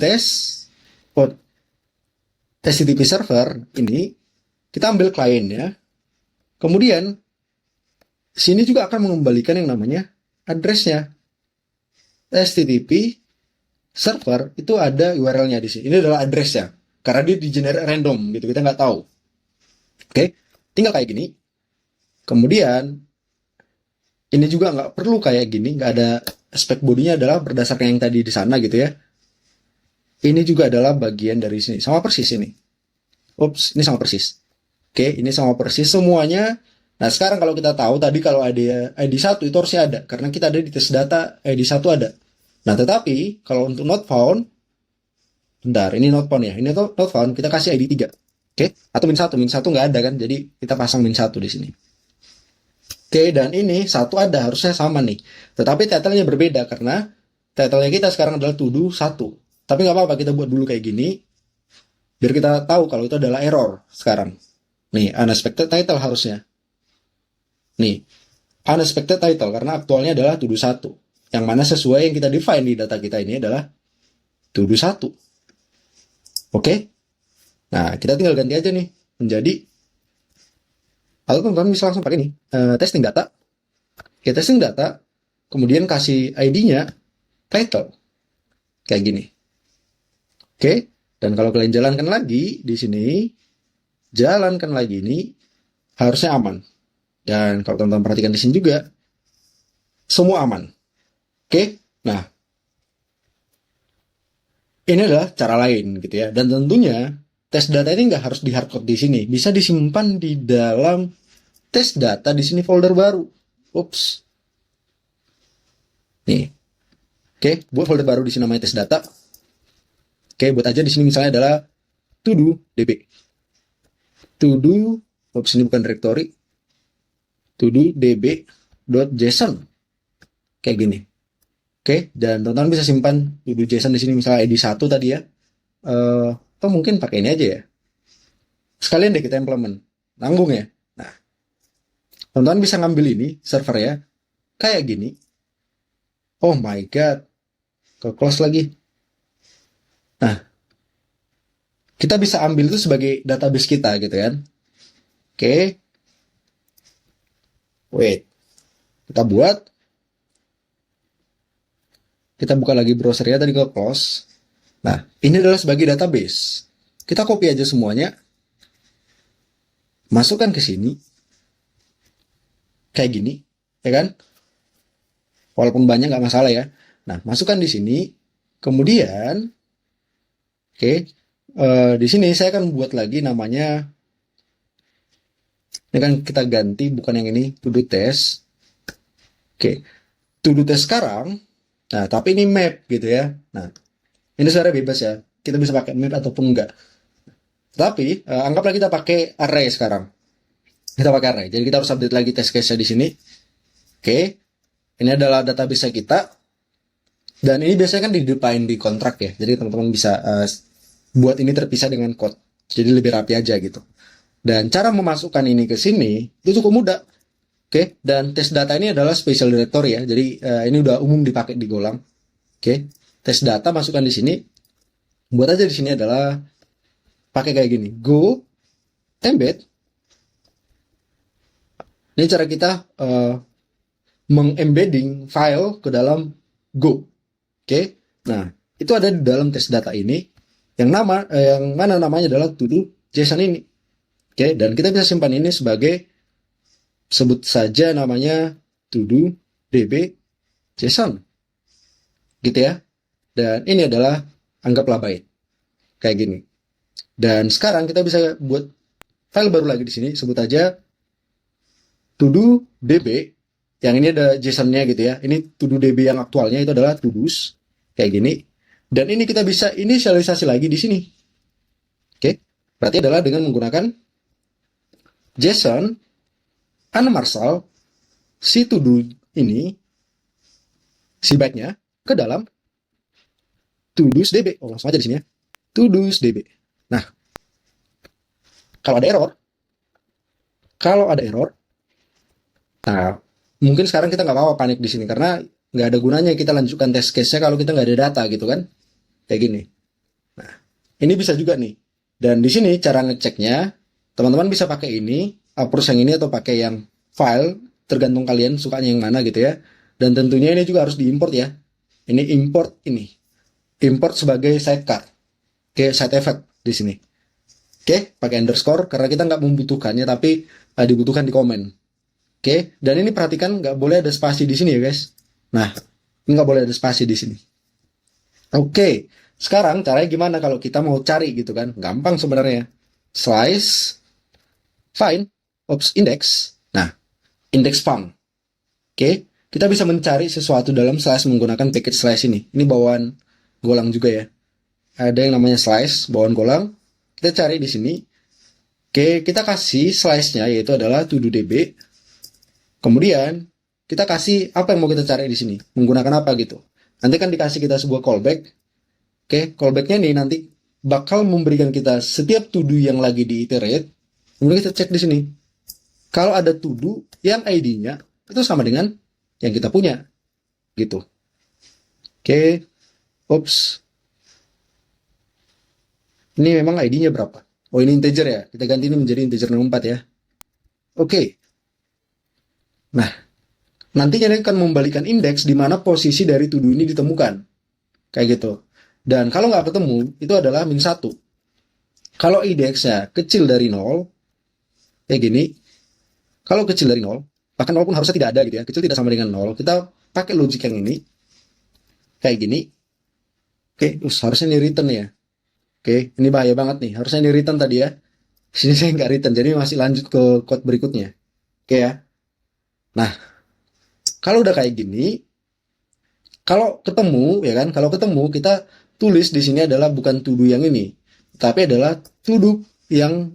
HTTP server ini kita ambil kliennya. Kemudian sini juga akan mengembalikan yang namanya addressnya. HTTP server itu ada URL-nya di sini. Ini adalah address-nya. Karena dia di-generate random gitu, kita nggak tahu. Oke, tinggal kayak gini. Kemudian ini juga nggak perlu kayak gini, nggak ada spek bodinya adalah berdasarkan yang tadi di sana gitu ya. Ini juga adalah bagian dari sini, sama persis ini. Ups, ini sama persis. Oke, ini sama persis semuanya. Nah, sekarang kalau kita tahu tadi kalau ada ID1 itu harusnya ada. Karena kita ada di tes data, ID1 ada. Nah, tetapi kalau untuk not found, bentar, ini not found ya. Ini not found, kita kasih ID3. Oke, atau min1. Min1 nggak ada kan, jadi kita pasang min1 di sini. Oke, dan ini satu ada, harusnya sama nih. Tetapi title-nya berbeda, karena title-nya kita sekarang adalah to do 1. Tapi nggak apa-apa, kita buat dulu kayak gini. Biar kita tahu kalau itu adalah error sekarang. Nih, unexpected title harusnya. Nih, unexpected title, karena aktualnya adalah to do 1. Yang mana sesuai yang kita define di data kita ini adalah to do 1. Oke? Nah, kita tinggal ganti aja nih, menjadi, atau teman-teman bisa langsung pakai nih, testing data. Oke, testing data, kemudian kasih ID-nya, title. Kayak gini. Oke, dan kalau kalian jalankan lagi, di sini, jalankan lagi ini, harusnya aman. Dan kalau teman-teman perhatikan di sini juga, semua aman. Oke, nah, ini adalah cara lain gitu ya. Dan tentunya, tes data ini nggak harus di hardcode di sini. Bisa disimpan di dalam tes data di sini folder baru. Ups. Nih. Oke, buat folder baru di sini namanya tes data. Oke, buat aja di sini misalnya adalah to do db. To do, ups, ini bukan directory. To do db.json. Kayak gini. Oke, dan teman-teman bisa simpan to do JSON di sini misalnya ID1 tadi ya. Atau mungkin pakai ini aja ya. Sekalian deh kita implement. Nanggung ya. Nah, teman-teman bisa ngambil ini server ya. Kayak gini. Oh my god. Ke close lagi. Nah, kita bisa ambil itu sebagai database kita gitu kan. Oke. Wait. Kita buat. Kita buka lagi browsernya tadi ke close. Nah, ini adalah sebagai database. Kita copy aja semuanya. Masukkan ke sini. Kayak gini. Ya kan? Walaupun banyak nggak masalah ya. Nah, masukkan di sini. Kemudian, oke, di sini saya akan buat lagi namanya. Ini kan kita ganti, bukan yang ini, to do test. Oke, to do test sekarang. Nah, tapi ini map gitu ya. Nah, ini sebenarnya bebas ya. Kita bisa pakai map ataupun enggak. Tapi, anggaplah kita pakai array sekarang. Kita pakai array. Jadi kita harus update lagi test case-nya di sini. Oke, ini adalah database kita. Dan ini biasanya kan di-define di kontrak ya. Jadi teman-teman bisa buat ini terpisah dengan code. Jadi lebih rapi aja gitu. Dan cara memasukkan ini ke sini itu cukup mudah. Oke, dan test data ini adalah special directory ya. Jadi ini udah umum dipakai di Golang. Oke, test data masukkan di sini. Buat aja di sini adalah pakai kayak gini. Go embed. Ini cara kita mengembedding file ke dalam Go. Oke, nah itu ada di dalam test data ini. Yang mana namanya adalah to do JSON ini. Oke, dan kita bisa simpan ini sebagai, sebut saja namanya to do db JSON. Gitu ya. Dan ini adalah anggaplah byte. Kayak gini. Dan sekarang kita bisa buat file baru lagi di sini, sebut aja to do db. Yang ini ada JSON-nya gitu ya. Ini to do db yang aktualnya itu adalah to do's. Kayak gini. Dan ini kita bisa inisialisasi lagi di sini. Oke. Berarti adalah dengan menggunakan JSON unmarsal si to do ini, si byte-nya ke dalam to do's db. Oh, langsung aja di sini ya. To do's db. Nah, kalau ada error, nah mungkin sekarang kita nggak apa-apa panik di sini karena nggak ada gunanya kita lanjutkan test case-nya kalau kita nggak ada data gitu kan, kayak gini. Nah, ini bisa juga nih. Dan di sini cara ngeceknya, teman-teman bisa pakai ini, approach yang ini atau pakai yang file, tergantung kalian sukanya yang mana gitu ya. Dan tentunya ini juga harus diimport ya. ini import ini. Import sebagai sidecar. Oke, side effect di sini. Oke, pakai underscore karena kita nggak membutuhkannya, tapi dibutuhkan di komen. Oke, dan ini perhatikan nggak boleh ada spasi di sini ya guys. Nah, ini nggak boleh ada spasi di sini. Oke, sekarang caranya gimana kalau kita mau cari gitu kan? Gampang sebenarnya. Slice, find, index. Nah, index found. Oke, kita bisa mencari sesuatu dalam slice menggunakan package slice ini. Ini bawaan golang juga ya. Ada yang namanya slice, bawaan golang. Kita cari di sini. Oke, kita kasih slice-nya yaitu adalah todo.db. Kemudian kita kasih apa yang mau kita cari di sini, menggunakan apa gitu. Nanti kan dikasih kita sebuah callback. Oke, callback-nya nih nanti bakal memberikan kita setiap to-do yang lagi diiterate. Kemudian kita cek di sini. Kalau ada to-do yang ID-nya itu sama dengan yang kita punya, gitu. Oke, ini memang ID-nya berapa? Oh, ini integer ya. Kita ganti ini menjadi integer 64 ya. Oke. Nah, nantinya ini akan membalikan indeks di mana posisi dari to-do ini ditemukan. Kayak gitu. Dan kalau nggak ketemu, itu adalah min 1. Kalau indeksnya kecil dari 0, kayak gini. Kalau kecil dari 0, bahkan walaupun harusnya tidak ada gitu ya, kecil tidak sama dengan 0, kita pakai logik yang ini. Kayak gini. Oke, harusnya ini return ya. Oke, ini bahaya banget nih. Harusnya ini return tadi ya. Sini saya nggak return, jadi masih lanjut ke code berikutnya. Oke ya. Nah, kalau udah kayak gini, kalau ketemu ya kan, kalau ketemu kita tulis di sini adalah bukan to do yang ini, tapi adalah to do yang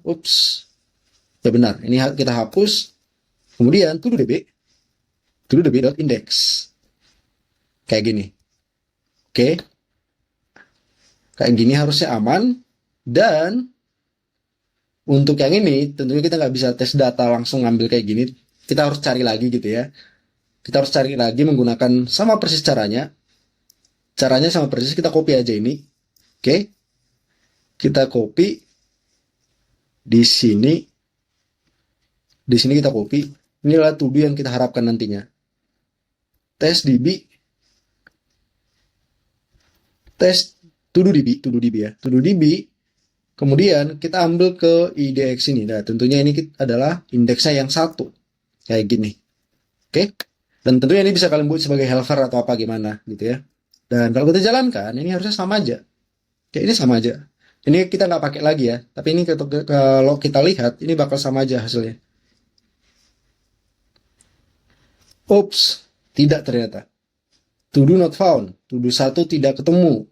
ya benar. Ini kita hapus. Kemudian to do db.index. Kayak gini. Oke. Kayak gini harusnya aman. Dan untuk yang ini tentunya kita nggak bisa tes data langsung ngambil kayak gini. Kita harus cari lagi gitu ya. Kita harus cari lagi menggunakan sama persis caranya. Caranya sama persis, kita copy aja ini. Oke. Kita copy. Di sini. Di sini kita copy. Inilah to do yang kita harapkan nantinya. Test db. Test to do db ya. To do db. Kemudian kita ambil ke IDX ini. Nah, tentunya ini adalah indeksnya yang 1. Kayak gini. Oke. Dan tentunya ini bisa kalian buat sebagai helper atau apa gimana gitu ya. Dan kalau kita jalankan, ini harusnya sama aja. Kayak ini sama aja. Ini kita nggak pakai lagi ya. Tapi ini kalau kita lihat, ini bakal sama aja hasilnya. Tidak ternyata. To do not found. To do 1 tidak ketemu.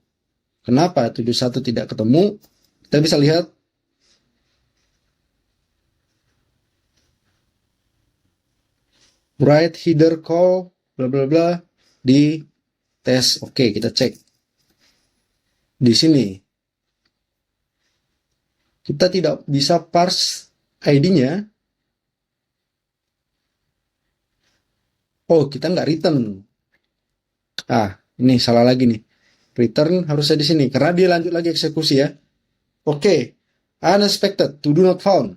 Kenapa to do 1 tidak ketemu? Kita bisa lihat. Write header call bla bla bla di tes. Oke, kita cek. Di sini kita tidak bisa parse ID-nya. Oh, kita nggak return. Ini salah lagi nih. Return harusnya di sini karena dia lanjut lagi eksekusi ya. Oke. Unexpected, to do not found.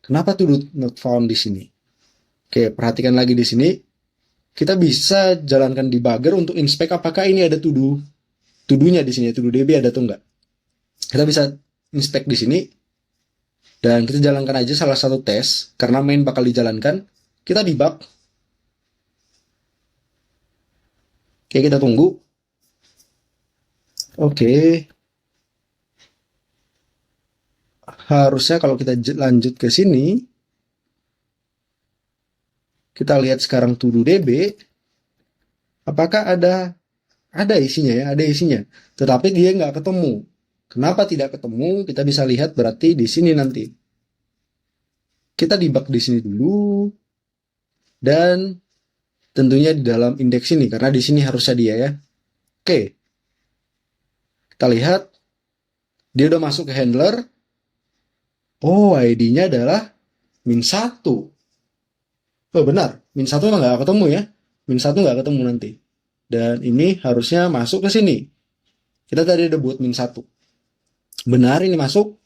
Kenapa to do not found di sini? Oke, perhatikan lagi di sini. Kita bisa jalankan debugger untuk inspect apakah ini ada to-do-nya di sini, to-do db ada atau enggak. Kita bisa inspect di sini dan kita jalankan aja salah satu tes karena main bakal dijalankan. Kita debug. Oke, kita tunggu. Oke. Harusnya kalau kita lanjut ke sini, kita lihat sekarang to-do db, apakah ada isinya ya, ada isinya. Tetapi dia nggak ketemu. Kenapa tidak ketemu? Kita bisa lihat berarti di sini nanti. Kita debug di sini dulu. Dan tentunya di dalam indeks ini, karena di sini harusnya dia ya. Oke. Kita lihat. Dia udah masuk ke handler. Oh, ID-nya adalah min 1. Oh, benar. Min 1 memang nggak ketemu ya. Min 1 nggak ketemu nanti. Dan ini harusnya masuk ke sini. Kita tadi udah buat min 1. Benar, ini masuk.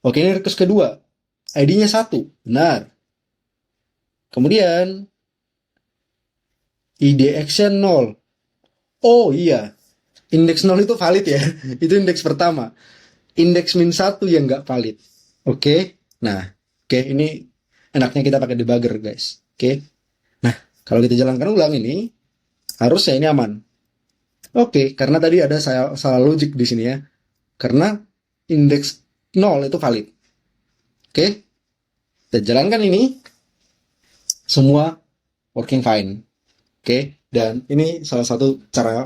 Oke, ini request kedua. ID-nya 1. Benar. Kemudian, ID action 0. Oh iya, indeks 0 itu valid ya. Itu indeks pertama. Indeks min 1 yang nggak valid. Oke. Nah, oke, ini enaknya kita pakai debugger, guys. Oke. Nah, kalau kita jalankan ulang ini, harusnya ini aman. Oke, karena tadi ada salah logik di sini ya. Karena indeks 0 itu valid. Oke. Kita jalankan ini, semua working fine. Oke. Dan ini salah satu cara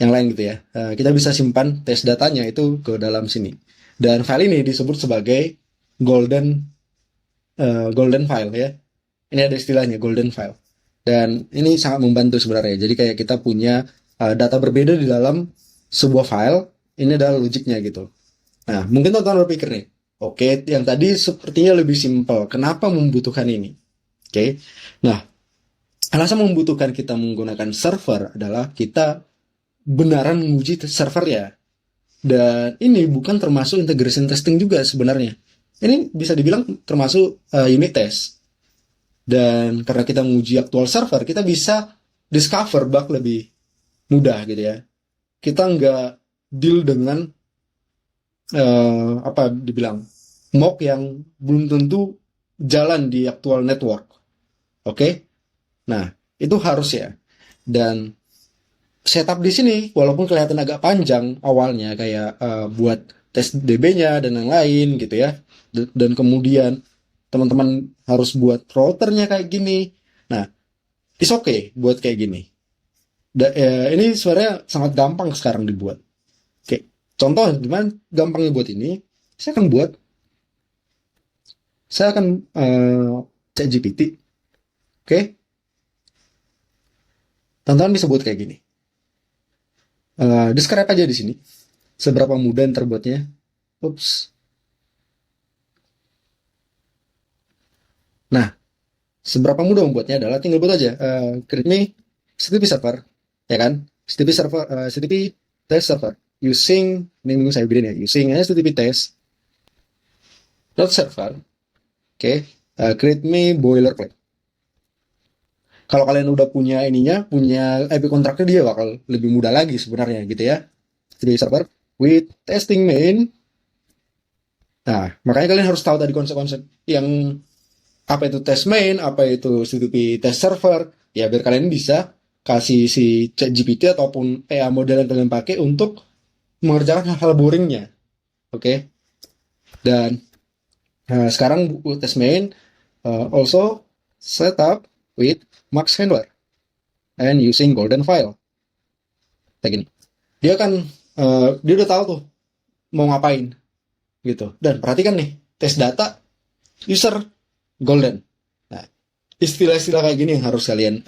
yang lain gitu ya. Kita bisa simpan tes datanya itu ke dalam sini. Dan file ini disebut sebagai golden golden file ya. Ini ada istilahnya golden file. Dan ini sangat membantu sebenarnya. Jadi kayak kita punya data berbeda di dalam sebuah file. Ini adalah logiknya gitu. Nah, mungkin teman-teman berpikir nih, oke, yang tadi sepertinya lebih simpel. Kenapa membutuhkan ini? Oke. Nah, alasan membutuhkan kita menggunakan server adalah kita benaran menguji server ya. Dan ini bukan termasuk integration testing juga sebenarnya. Ini bisa dibilang termasuk unit test. Dan karena kita menguji aktual server, kita bisa discover bug lebih mudah gitu ya. Kita nggak deal dengan apa dibilang mock yang belum tentu jalan di aktual network. Oke? Nah, itu harus ya. Dan setup di sini walaupun kelihatan agak panjang awalnya kayak buat tes DB-nya dan yang lain gitu ya. Dan kemudian teman-teman harus buat routernya kayak gini. Nah, it's okay buat kayak gini. Ini sebenarnya sangat gampang sekarang dibuat. Oke, contoh gimana gampangnya buat ini? Saya akan cek GPT. Oke, teman-teman bisa buat kayak gini. Describe aja di sini seberapa mudah terbuatnya. Ups. Nah, seberapa mudah membuatnya adalah tinggal buat aja create me CTP server, ya kan? CTP server, CTP test server using, ini minggu saya bikin ya, using HTTP test dot server. Oke, create me boilerplate. Kalau kalian udah punya ininya, punya IP kontraknya, dia bakal lebih mudah lagi sebenarnya gitu ya. HTTP server with testing main. Nah, makanya kalian harus tahu tadi konsep-konsep yang apa itu test main, apa itu HTTP test server, ya biar kalian bisa kasih si ChatGPT ataupun AI model yang kalian pakai untuk mengerjakan hal-hal boringnya. Oke. Dan sekarang buku test main also set up with Max Handler and using golden file. Kayak gini. Dia kan dia udah tahu tuh mau ngapain gitu. Dan perhatikan nih, tes data user golden. Nah, istilah-istilah kayak gini yang harus kalian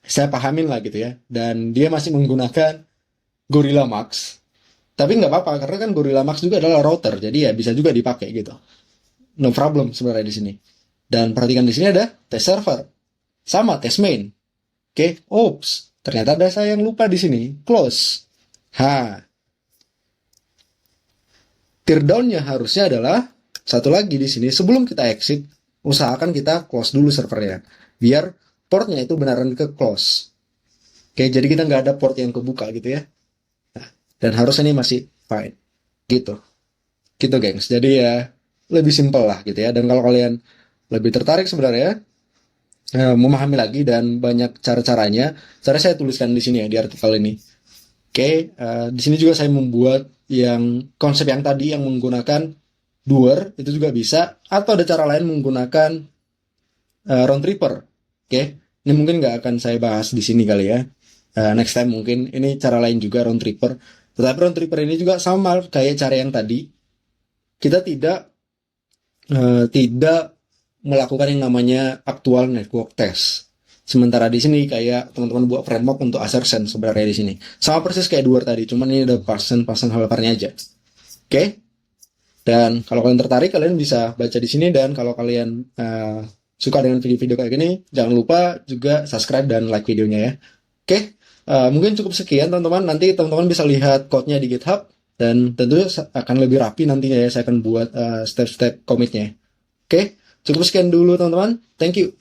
saya pahamin lah gitu ya. Dan dia masih menggunakan Gorilla Max. Tapi nggak apa-apa karena kan Gorilla Max juga adalah router, jadi ya bisa juga dipakai gitu. No problem sebenarnya di sini. Dan perhatikan di sini ada test server, sama test main. Oke, oops, ternyata ada saya yang lupa di sini. Close. Teardown-nya harusnya adalah satu lagi di sini. Sebelum kita exit, usahakan kita close dulu servernya, biar portnya itu beneran ke close. Oke, jadi kita nggak ada port yang kebuka gitu ya. Dan harusnya ini masih fine gitu gengs. Jadi ya lebih simpel lah gitu ya. Dan kalau kalian lebih tertarik sebenarnya memahami lagi dan banyak cara-caranya, saya tuliskan di sini ya di artikel ini. Oke, di sini juga saya membuat yang konsep yang tadi yang menggunakan doer itu juga bisa, atau ada cara lain menggunakan round tripper. Oke, ini mungkin nggak akan saya bahas di sini kali ya. Next time mungkin ini cara lain juga round tripper. Tetapi round tripper ini juga sama kayak cara yang tadi. Kita tidak melakukan yang namanya actual network test. Sementara di sini kayak teman-teman buat framework untuk assertion sebenarnya di sini. Sama persis kayak doer tadi, cuman ini ada pasan helpernya aja. Oke? Dan kalau kalian tertarik, kalian bisa baca di sini. Dan kalau kalian suka dengan video-video kayak gini, jangan lupa juga subscribe dan like videonya ya. Oke? Mungkin cukup sekian teman-teman. Nanti teman-teman bisa lihat code-nya di GitHub. Dan tentunya akan lebih rapi nantinya ya. Saya akan buat step-step commit-nya. Oke? Cukup sekian dulu teman-teman. Thank you.